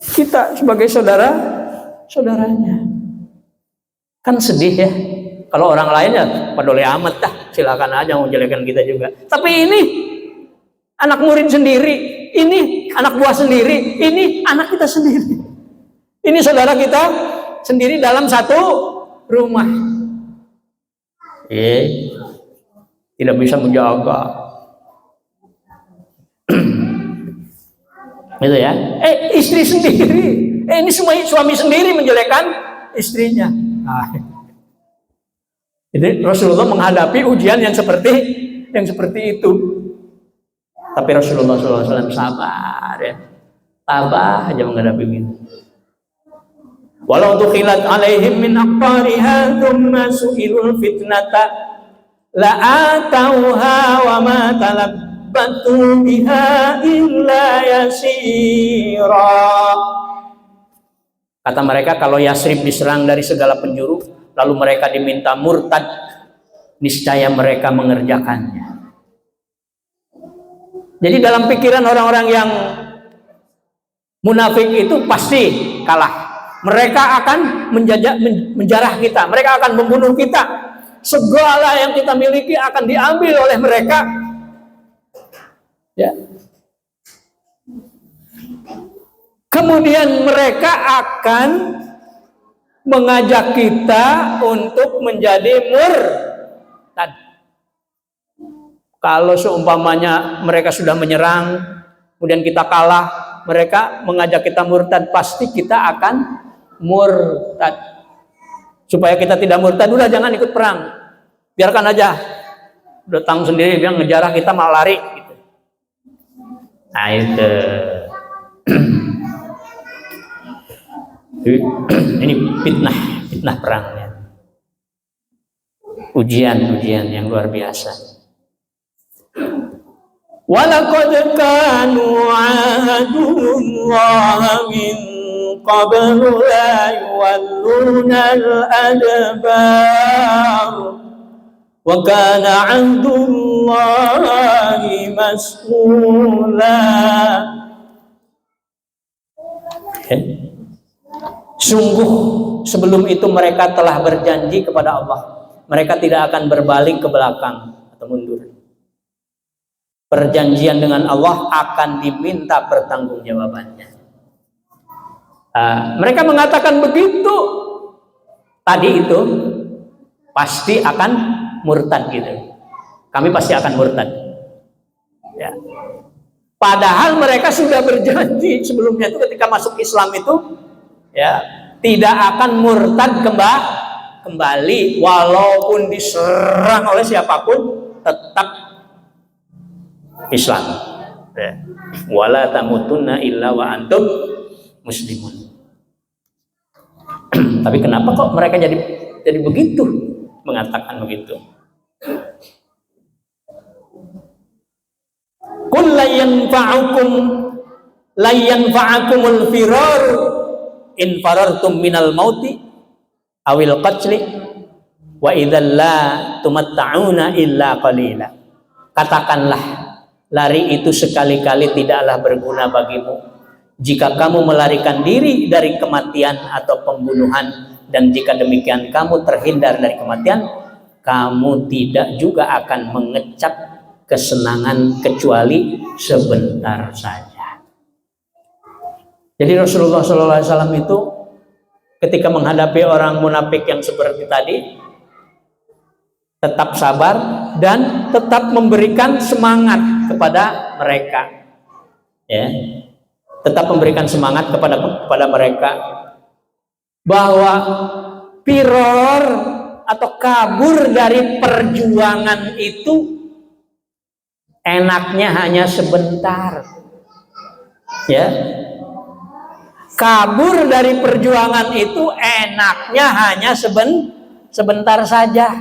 kita sebagai saudaranya. Kan sedih ya. Kalau orang lain ya peduli amat dah, silakan aja mau menjelekkan kita juga. Tapi ini anak murid sendiri, ini anak buah sendiri, ini anak kita sendiri. Ini saudara kita sendiri dalam satu rumah. Tidak bisa menjaga. Gitu ya. Istri sendiri. Ini semua suami sendiri menjelekkan istrinya. Jadi Rasulullah menghadapi ujian yang seperti itu. Tapi Rasulullah SAW sabar ya. Tabah aja menghadapi itu. Walau tukhilat alaihim min aqtariha thumma su'ilul fitnata la'atauha wa ma talabbatu biha illa yasira. Kata mereka, kalau Yasrib diserang dari segala penjuru, lalu mereka diminta murtad, niscaya mereka mengerjakannya. Jadi dalam pikiran orang-orang yang munafik itu pasti kalah. Mereka akan menjarah kita, mereka akan membunuh kita. Segala yang kita miliki akan diambil oleh mereka. Ya. Kemudian mereka akan mengajak kita untuk menjadi murtad. Kalau seumpamanya mereka sudah menyerang, kemudian kita kalah, mereka mengajak kita murtad, pasti kita akan murtad. Supaya kita tidak murtad, udah jangan ikut perang, biarkan aja, datang sendiri, biar ngejarah kita malah lari gitu. Nah itu ini fitnah perangnya, ujian yang luar biasa. Walaqad kanu ahadullah min qablu la yuwalluna al-adbar wa kana 'ahdullahi mas'ula. Sungguh sebelum itu mereka telah berjanji kepada Allah, Mereka tidak akan berbalik ke belakang atau mundur. Perjanjian dengan Allah akan diminta pertanggungjawabannya. Mereka mengatakan begitu tadi itu pasti akan murtad gitu. Kami pasti akan murtad. Ya. Padahal mereka sudah berjanji sebelumnya itu ketika masuk Islam itu ya tidak akan murtad kembali walaupun diserang oleh siapapun tetap Islam. Ya. Wala tamutunna illa wa antum muslimun. Tapi kenapa kok mereka jadi begitu mengatakan begitu? Qul la yanfa'akumul firar in farartum minal mauti awil qatli wa idzal la tumatta'una illa qalila. Katakanlah, lari itu sekali-kali tidaklah berguna bagimu jika kamu melarikan diri dari kematian atau pembunuhan, dan jika demikian kamu terhindar dari kematian, kamu tidak juga akan mengecap kesenangan kecuali sebentar saja. Jadi Rasulullah SAW itu ketika menghadapi orang munafik yang seperti tadi tetap sabar dan tetap memberikan semangat kepada mereka, ya, tetap memberikan semangat kepada mereka bahwa firor atau kabur dari perjuangan itu enaknya hanya sebentar, ya. Kabur dari perjuangan itu enaknya hanya sebentar saja.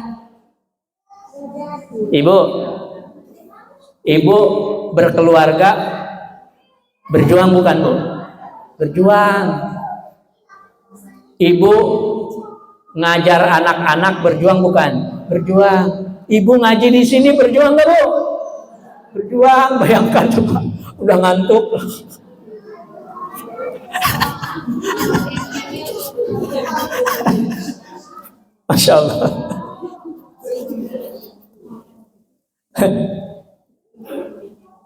Ibu berkeluarga, berjuang bukan, Bu? Berjuang. Ibu ngajar anak-anak, berjuang bukan? Berjuang. Ibu ngaji di sini, berjuang nggak, Bu? Berjuang. Bayangkan coba, udah ngantuk. Masya Allah.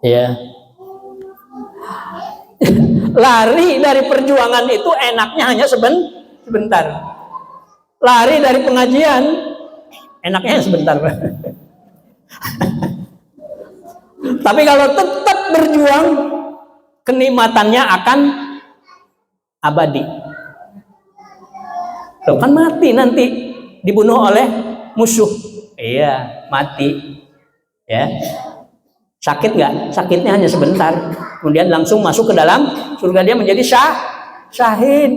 Ya. Lari dari perjuangan itu enaknya hanya sebentar. Lari dari pengajian enaknya sebentar. Tapi kalau tetap berjuang, kenikmatannya akan abadi. Loh, kan mati nanti, dibunuh oleh musuh. Iya, mati. Ya. Sakit nggak? Sakitnya hanya sebentar. Kemudian langsung masuk ke dalam surga, dia menjadi syahid.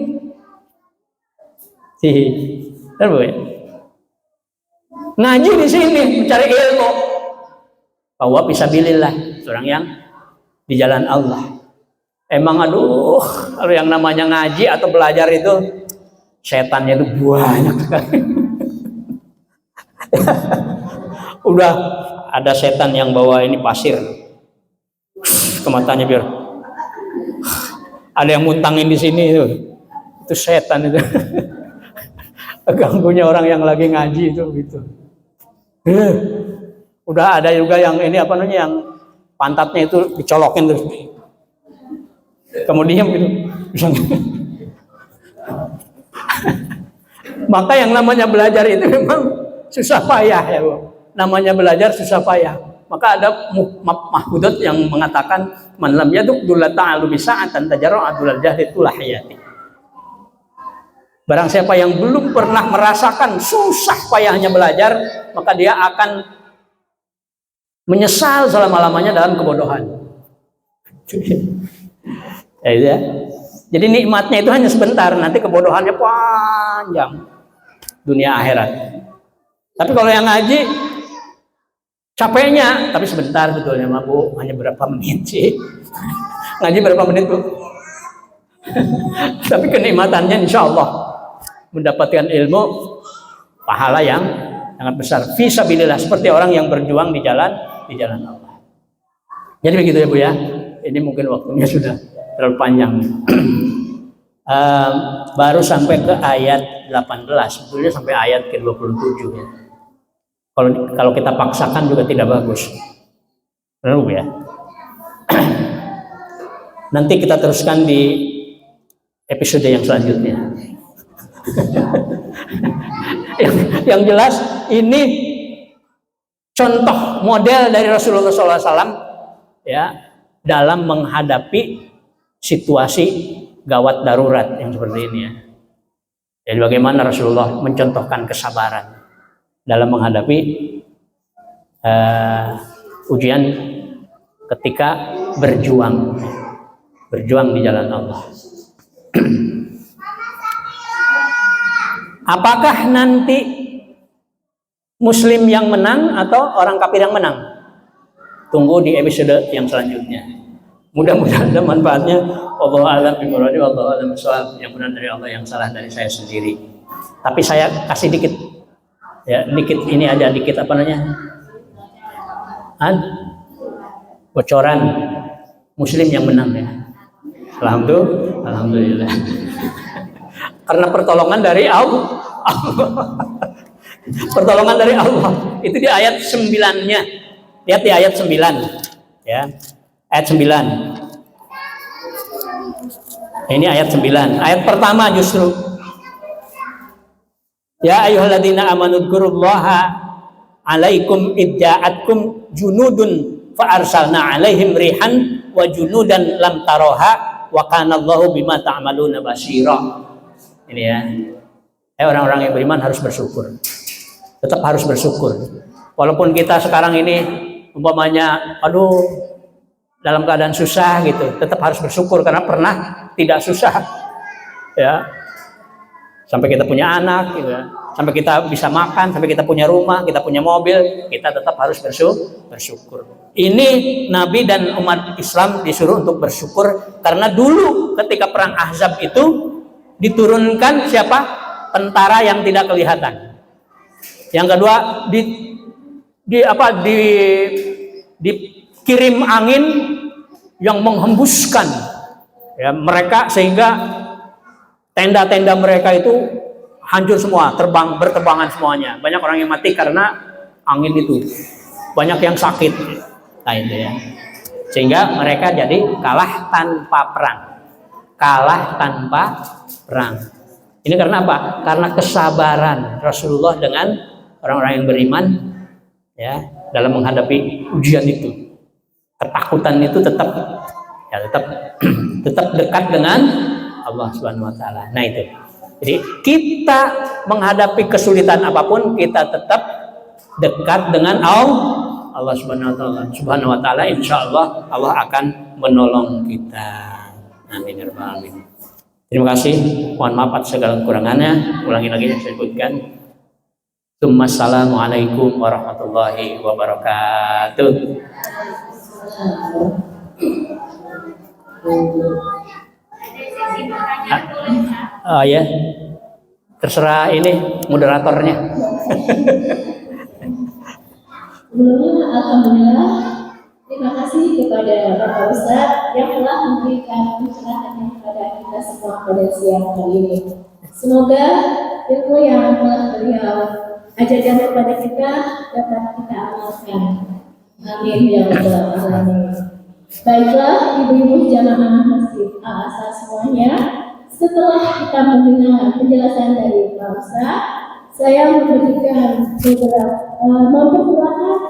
Ngaji di sini mencari ilmu. Bahwa fisabilillah, seorang yang di jalan Allah. Emang aduh, kalau yang namanya ngaji atau belajar itu setannya itu banyak sekali. Udah ada setan yang bawa ini pasir ke matanya biar ada yang muntangin di sini itu setan itu. Ganggunya orang yang lagi ngaji itu gitu. Udah ada juga yang ini apa namanya, yang pantatnya itu dicolokin terus. Kemudian gitu. Maka yang namanya belajar itu memang susah payah ya, Bu. Namanya belajar susah payah. Maka ada mahfudat yang mengatakan man lam yaduk dula ta'alu bisa'atan tajarra adul jahli tulah hayati. Barang siapa yang belum pernah merasakan susah payahnya belajar, maka dia akan menyesal selama-lamanya dalam kebodohan. Ya. Jadi nikmatnya itu hanya sebentar, nanti kebodohannya panjang dunia akhirat. Tapi kalau yang ngaji capeknya, tapi sebentar betulnya mah, Bu, hanya berapa menit sih. Ngaji berapa menit, Bu? Tapi kenikmatannya insya Allah mendapatkan ilmu, pahala yang sangat besar. Fisabilillah, seperti orang yang berjuang di jalan Allah. Jadi begitu ya, Bu ya. Ini mungkin waktunya sudah terlalu panjang. Baru sampai ke ayat 18, sebetulnya sampai ayat ke-27 ya. Kalau kita paksakan juga tidak bagus. Lalu ya. Nanti kita teruskan di episode yang selanjutnya. yang jelas ini contoh model dari Rasulullah SAW ya dalam menghadapi situasi gawat darurat yang seperti ini ya. Jadi bagaimana Rasulullah mencontohkan kesabaran dalam menghadapi ujian ketika berjuang di jalan Allah. Apakah nanti Muslim yang menang atau orang kafir yang menang? Tunggu di episode yang selanjutnya. Mudah-mudahan ada manfaatnya. Wallahu a'lam bishawab, wallahu a'lam bishawab. Yang benar dari Allah, yang salah dari saya sendiri. Tapi saya kasih dikit, ya dikit ini ada dikit apa namanya? Bocoran Muslim yang menang ya. Alhamdulillah. Karena pertolongan dari Allah. Pertolongan dari Allah. Itu di ayat 9-nya. Lihat di ayat 9 ya. Ayat 9. Ini ayat 9. Ayat pertama justru. Ya ayyuhalladzina amanu dzkurullaha alaikum idda'atkum junudun fa arsalna alaihim rihan wa junudan lam taroha wa kana Allahu bima ta'maluna basira. Ini ya. Orang-orang yang beriman harus bersyukur. Tetap harus bersyukur. Walaupun kita sekarang ini umpamanya dalam keadaan susah gitu, tetap harus bersyukur karena pernah tidak susah. Ya. Sampai kita punya anak gitu ya. Sampai kita bisa makan, sampai kita punya rumah, kita punya mobil, kita tetap harus bersyukur. Ini Nabi dan umat Islam disuruh untuk bersyukur karena dulu ketika perang Ahzab itu diturunkan siapa? Tentara yang tidak kelihatan. Yang kedua dikirim angin yang menghembuskan ya mereka sehingga tenda-tenda mereka itu hancur semua, berterbangan semuanya. Banyak orang yang mati karena angin itu. Banyak yang sakit. Nah itu ya. Sehingga mereka jadi kalah tanpa perang. Ini karena apa? Karena kesabaran Rasulullah dengan orang-orang yang beriman ya dalam menghadapi ujian itu. Ketakutan itu tetap dekat dengan Allah Subhanahu wa taala. Nah itu. Jadi kita menghadapi kesulitan apapun kita tetap dekat dengan Allah Subhanahu wa taala. Insyaallah Allah akan menolong kita. Amin ya rabbal alamin. Terima kasih. Mohon maaf atas segala kekurangannya. Ulangi lagi yang saya sebutkan. Assalamualaikum warahmatullahi wabarakatuh. Oh ya, terserah ini moderatornya. Sebelumnya, alhamdulillah, terima kasih kepada Bapak Ustadz yang telah memberikan pencerahan kepada kita semua pada siang hari ini. Semoga ilmu yang telah beliau ajarkan kepada kita dapat kita amalkan. Amin ya rabbal alamin. Baiklah, ibu-ibu jamaah Masjid Al-Azhar semuanya, setelah kita mendengar penjelasan dari Pak Ustadz, saya mempersilakan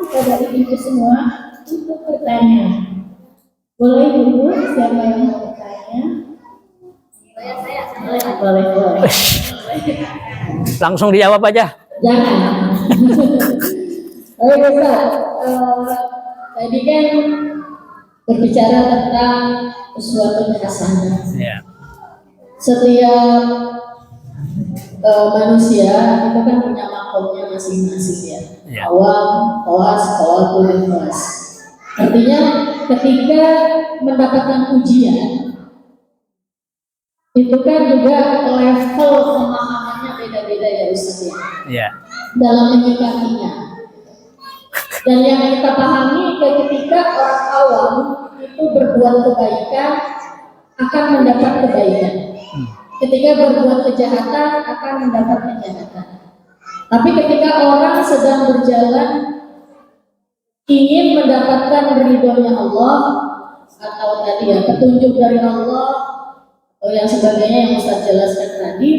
kepada ibu semua untuk bertanya. Boleh ibu, siapa yang mau bertanya? Boleh. Langsung dijawab aja. Jangan. Oke Ustaz, tadi kan berbicara tentang sesuatu yang hasanah. Ya. Setiap manusia itu kan punya makomnya masing-masing ya. Awam, khawas, qawatul ikhlas. Artinya ketika mendapatkan ujian itu kan juga level pemahamannya beda-beda ya Ustaz ya. Ya. Dalam menyikapinya. Dan yang kita pahami ketika orang awam itu berbuat kebaikan akan mendapat kebaikan. Ketika berbuat kejahatan akan mendapat kejahatan. Tapi ketika orang sedang berjalan ingin mendapatkan ridhonya Allah atau tadi ya petunjuk dari Allah atau yang sebagainya yang Ustaz jelaskan tadi,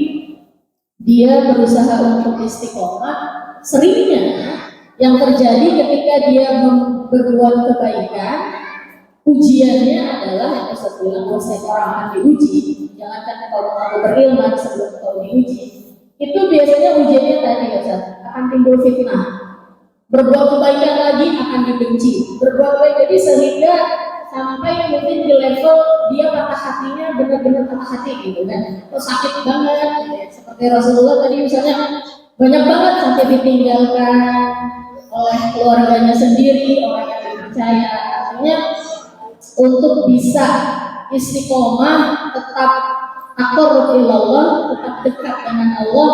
dia berusaha untuk istiqomah. Seringnya yang terjadi ketika dia berbuat kebaikan, ujiannya adalah yang Ustaz bilang, orang akan diuji. Jangankan kalau kamu berilmu sebelum kamu diuji. Itu biasanya ujiannya tadi ya Ustaz, akan timbul fitnah. Berbuat kebaikan lagi akan dibenci. Berbuat baik jadi sehingga sampai mungkin di level dia patah hatinya benar-benar patah hati gitu kan. Terus sakit banget gitu ya. Seperti Rasulullah tadi misalnya banyak banget sampai ditinggalkan oleh keluarganya sendiri, orang yang dipercaya. Artinya untuk bisa istiqomah, tetap taqarrub ilallah, tetap dekat dengan Allah,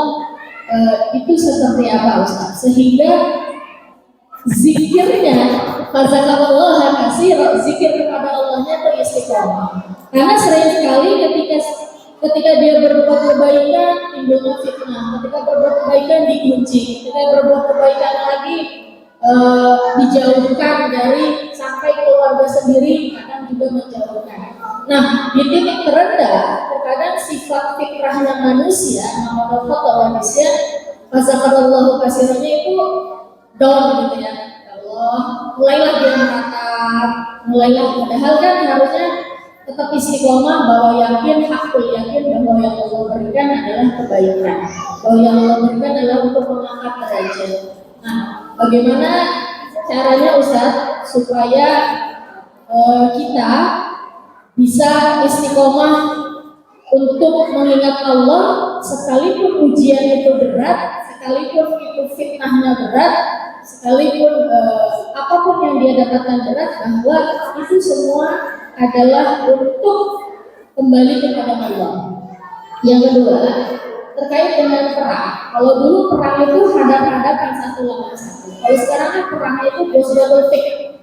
itu seperti apa Ustaz? Sehingga zikirnya fazakarullaha katsira, zikir kepada Allahnya itu istiqomah. Karena sering sekali ketika dia berbuat kebaikan timbulnya fitnah, ketika berbuat kebaikan dikunci, ketika berbuat kebaikan lagi dijauhkan dari sampai keluarga sendiri akan juga menjauhkan. Nah, di titik terendah terkadang sifat fitrahnya manusia, nama manusia, fazakarallahu katsiranya itu down gitu ya. Allah, mulailah dia meratap, mulailah, padahal kan harusnya tetap istiqomah bahwa yakin, hakul yakin bahwa yang Allah berikan adalah kebaikan, bahwa yang Allah berikan adalah untuk mengangkat derajat. Nah, bagaimana caranya Ustaz supaya kita bisa istiqomah untuk mengingat Allah sekalipun ujian itu berat, sekalipun itu fitnahnya berat, sekalipun apapun yang dia dapatkan berat, bahwa itu semua adalah untuk kembali kepada Allah. Yang kedua, terkait dengan perang. Kalau dulu perang itu hadap-hadapan satu lawan satu. Kalau sekarang kan perangnya itu double take.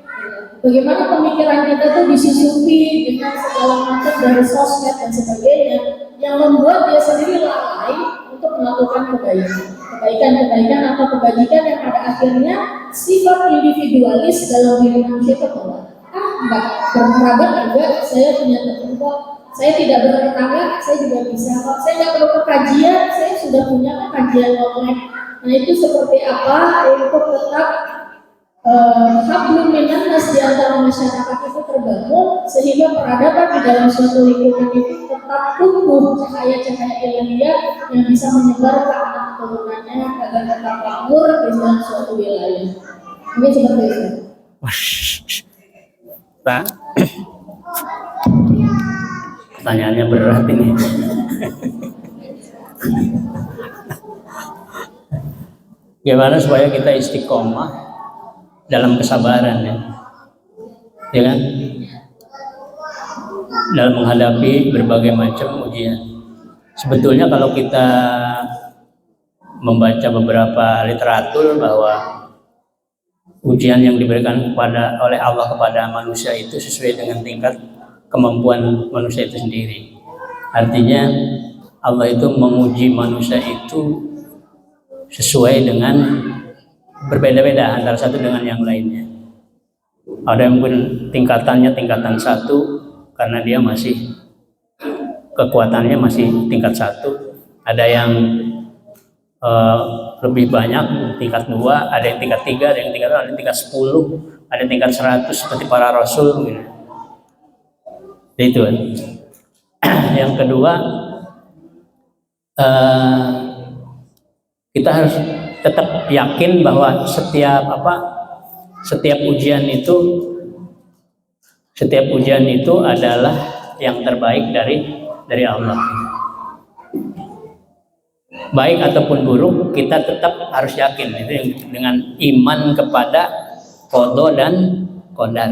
Bagaimana pemikiran kita tuh disusupi dengan segala macam dari sosmed dan sebagainya, yang membuat dia sendiri lalai untuk melakukan kebaikan atau kebajikan yang pada akhirnya sifat individualis dalam diri manusia itu bahwa enggak bermerabak enggak, saya punya teman kok, saya tidak bertetangga, saya juga bisa kok, saya nggak perlu kajian, saya sudah punya kajian online. Nah itu seperti apa untuk tetap hablum minan nas di antara masyarakat itu terbangun sehingga peradaban di dalam suatu lingkungan itu tetap tumbuh cahaya-cahaya ilmiah yang bisa menyebar ke anak keturunannya agar tetap makmur di dalam suatu wilayah. Mungkin seperti itu. Pak, pertanyaannya berat ini. Gimana supaya kita istiqomah dalam kesabaran ya kan? Dalam menghadapi berbagai macam ujian. Sebetulnya kalau kita membaca beberapa literatur bahwa ujian yang diberikan oleh Allah kepada manusia itu sesuai dengan tingkat kemampuan manusia itu sendiri. Artinya Allah itu menguji manusia itu sesuai dengan berbeda-beda antara satu dengan yang lainnya. Ada yang mungkin tingkatan 1 karena dia masih kekuatannya masih tingkat 1. Ada yang lebih banyak tingkat 2, ada yang tingkat 3, ada yang tingkat 2, ada yang tingkat 10, ada yang tingkat 100 seperti para rasul gitu. Itu. Yang kedua, kita harus tetap yakin bahwa setiap ujian itu adalah yang terbaik dari Allah. Baik ataupun buruk, kita tetap harus yakin itu dengan iman kepada qada dan qadar.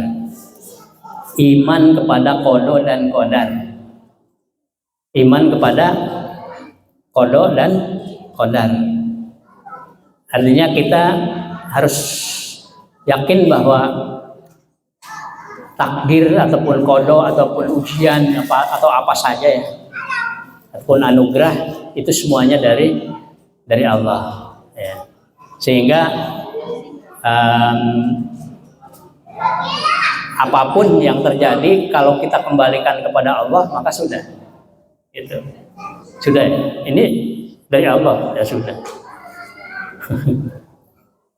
Iman kepada qada dan qadar. Iman kepada qada dan qadar. Artinya kita harus yakin bahwa takdir ataupun qada ataupun ujian atau apa saja ya, ataupun anugerah itu semuanya dari Allah. Ya. Sehingga apapun yang terjadi, kalau kita kembalikan kepada Allah, maka sudah. Gitu. Sudah, ini dari Allah, ya sudah.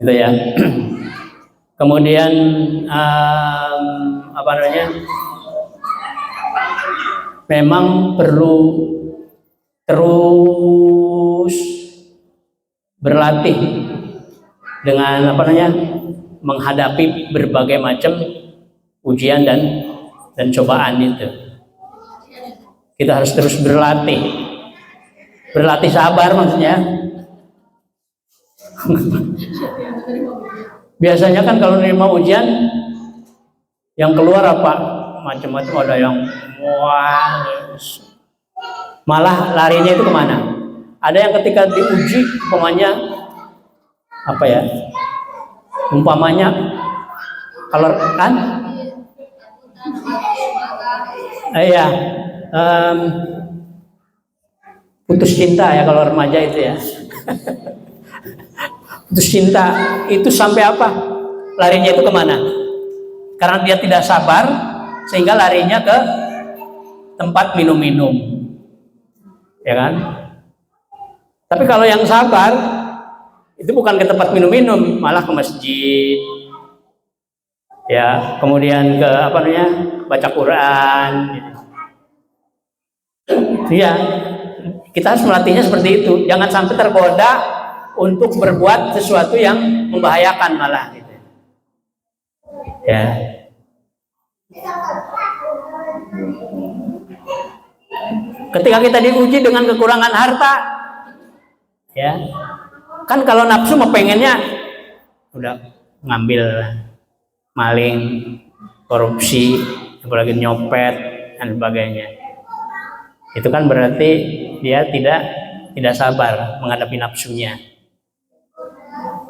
Gitu ya. Kemudian apa namanya? Memang perlu terus berlatih dengan apa namanya? Menghadapi berbagai macam ujian dan cobaan itu. Kita harus terus berlatih. Berlatih sabar maksudnya. Biasanya kan kalau menerima ujian yang keluar apa? Macam-macam, ada yang wah, malah larinya itu kemana? Ada yang ketika diuji umpamanya apa ya? Umpamanya kalau kan iya putus cinta ya kalau remaja itu ya. Putus cinta itu sampai apa? Larinya itu kemana? Karena dia tidak sabar sehingga larinya ke tempat minum-minum, ya kan? Tapi kalau yang sabar itu bukan ke tempat minum-minum, malah ke masjid, ya, kemudian ke apa namanya, baca Quran. Iya, kita harus melatihnya seperti itu. Jangan sampai tergoda untuk berbuat sesuatu yang membahayakan malah. Gitu. Ya. Ketika kita diuji dengan kekurangan harta, ya, kan kalau nafsu mah pengennya udah ngambil, maling, korupsi, apalagi nyopet dan sebagainya. Itu kan berarti dia tidak sabar menghadapi nafsunya.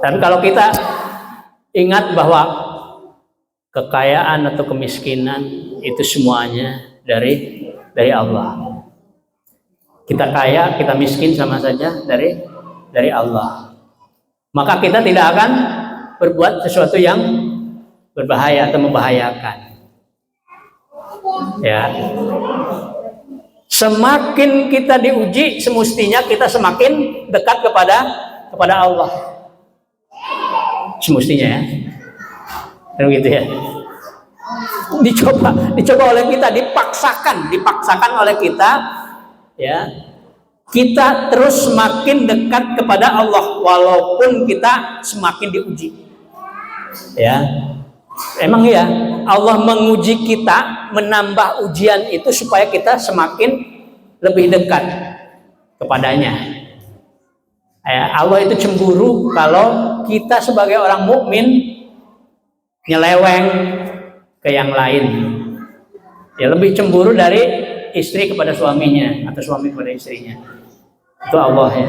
Tapi kalau kita ingat bahwa kekayaan atau kemiskinan itu semuanya dari Allah. Kita kaya, kita miskin sama saja dari Allah. Maka kita tidak akan berbuat sesuatu yang berbahaya atau membahayakan. Ya. Semakin kita diuji, semestinya kita semakin dekat kepada Allah. Semestinya ya. Begitu ya. Dicoba oleh kita, dipaksakan oleh kita, ya. Kita terus semakin dekat kepada Allah walaupun kita semakin diuji. Ya. Emang ya, Allah menguji kita, menambah ujian itu supaya kita semakin lebih dekat kepadanya. Ya, Allah itu cemburu kalau kita sebagai orang mukmin nyeleweng ke yang lain. Ya, lebih cemburu dari istri kepada suaminya atau suami kepada istrinya. Itu Allah ya.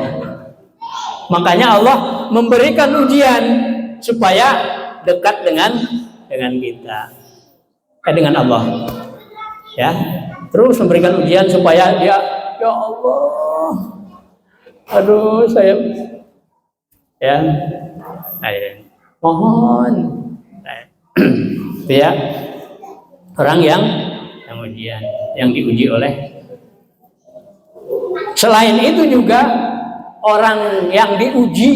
Makanya Allah memberikan ujian supaya dekat dengan kita, dengan Allah. Ya, terus memberikan ujian supaya dia, ya Allah, aduh saya, ya, mohon, ya, orang yang ujian, yang diuji oleh. Selain itu juga orang yang diuji,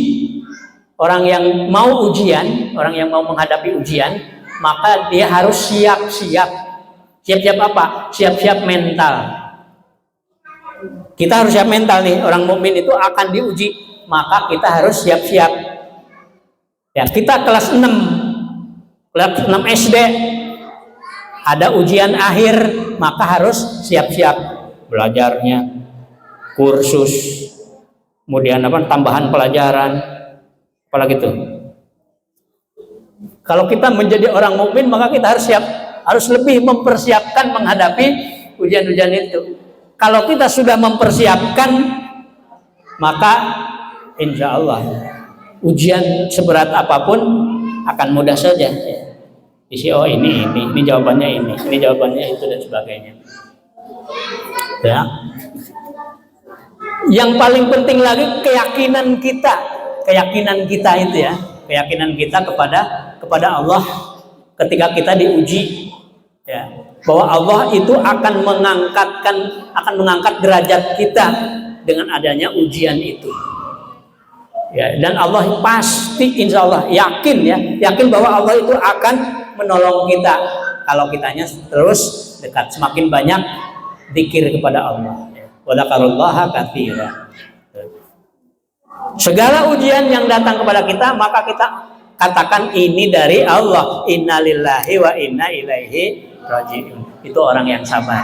orang yang mau ujian, orang yang mau menghadapi ujian, maka dia harus siap-siap. Siap-siap apa? Siap-siap mental. Kita harus siap mental nih, orang mukmin itu akan diuji, maka kita harus siap-siap. Ya, kita kelas 6 SD ada ujian akhir, maka harus siap-siap belajarnya, kursus, kemudian tambahan pelajaran, apalagi itu. Kalau kita menjadi orang mukmin, maka kita harus siap, harus lebih mempersiapkan menghadapi ujian-ujian itu. Kalau kita sudah mempersiapkan, maka insya Allah ujian seberat apapun akan mudah saja. Isi ini jawabannya ini jawabannya itu dan sebagainya. Ya. Yang paling penting lagi keyakinan kita keyakinan kita itu ya, keyakinan kita kepada Allah ketika kita diuji ya, bahwa Allah itu akan mengangkat derajat kita dengan adanya ujian itu. Ya, dan Allah pasti insya Allah yakin bahwa Allah itu akan menolong kita kalau kitanya terus dekat, semakin banyak zikir kepada Allah. Wa dzakarullaha katsira. Segala ujian yang datang kepada kita maka kita katakan ini dari Allah. Innalillahi wa inna ilaihi raji'un. Itu orang yang sabar.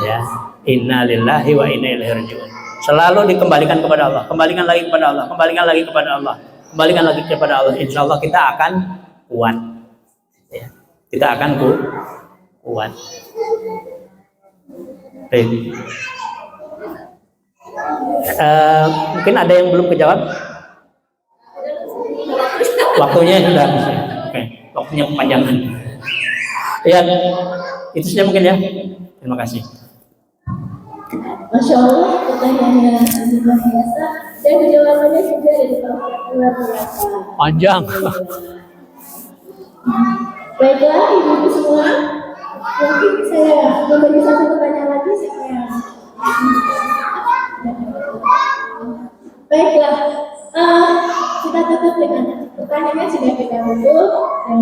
Ya, innalillahi wa inna ilaihi raji'un. Selalu dikembalikan kepada Allah, kembalikan lagi kepada Allah, kembalikan lagi kepada Allah, kembalikan lagi kepada Allah. Insya Allah kita akan kuat. Ya, kita akan kuat. Baik. Mungkin ada yang belum kejawab? Waktunya sudah bisa. Oke, waktunya kepanjangan. Ya, itu saja mungkin ya. Terima kasih. Masya Allah, pertanyaannya sangat luar biasa dan jawabannya juga dari luar biasa. Panjang. Baiklah, ibu-ibu semua, mungkin saya memberi satu pertanyaan lagi supaya. Baiklah, kita tutup dengan pertanyaannya sudah kita tutup dan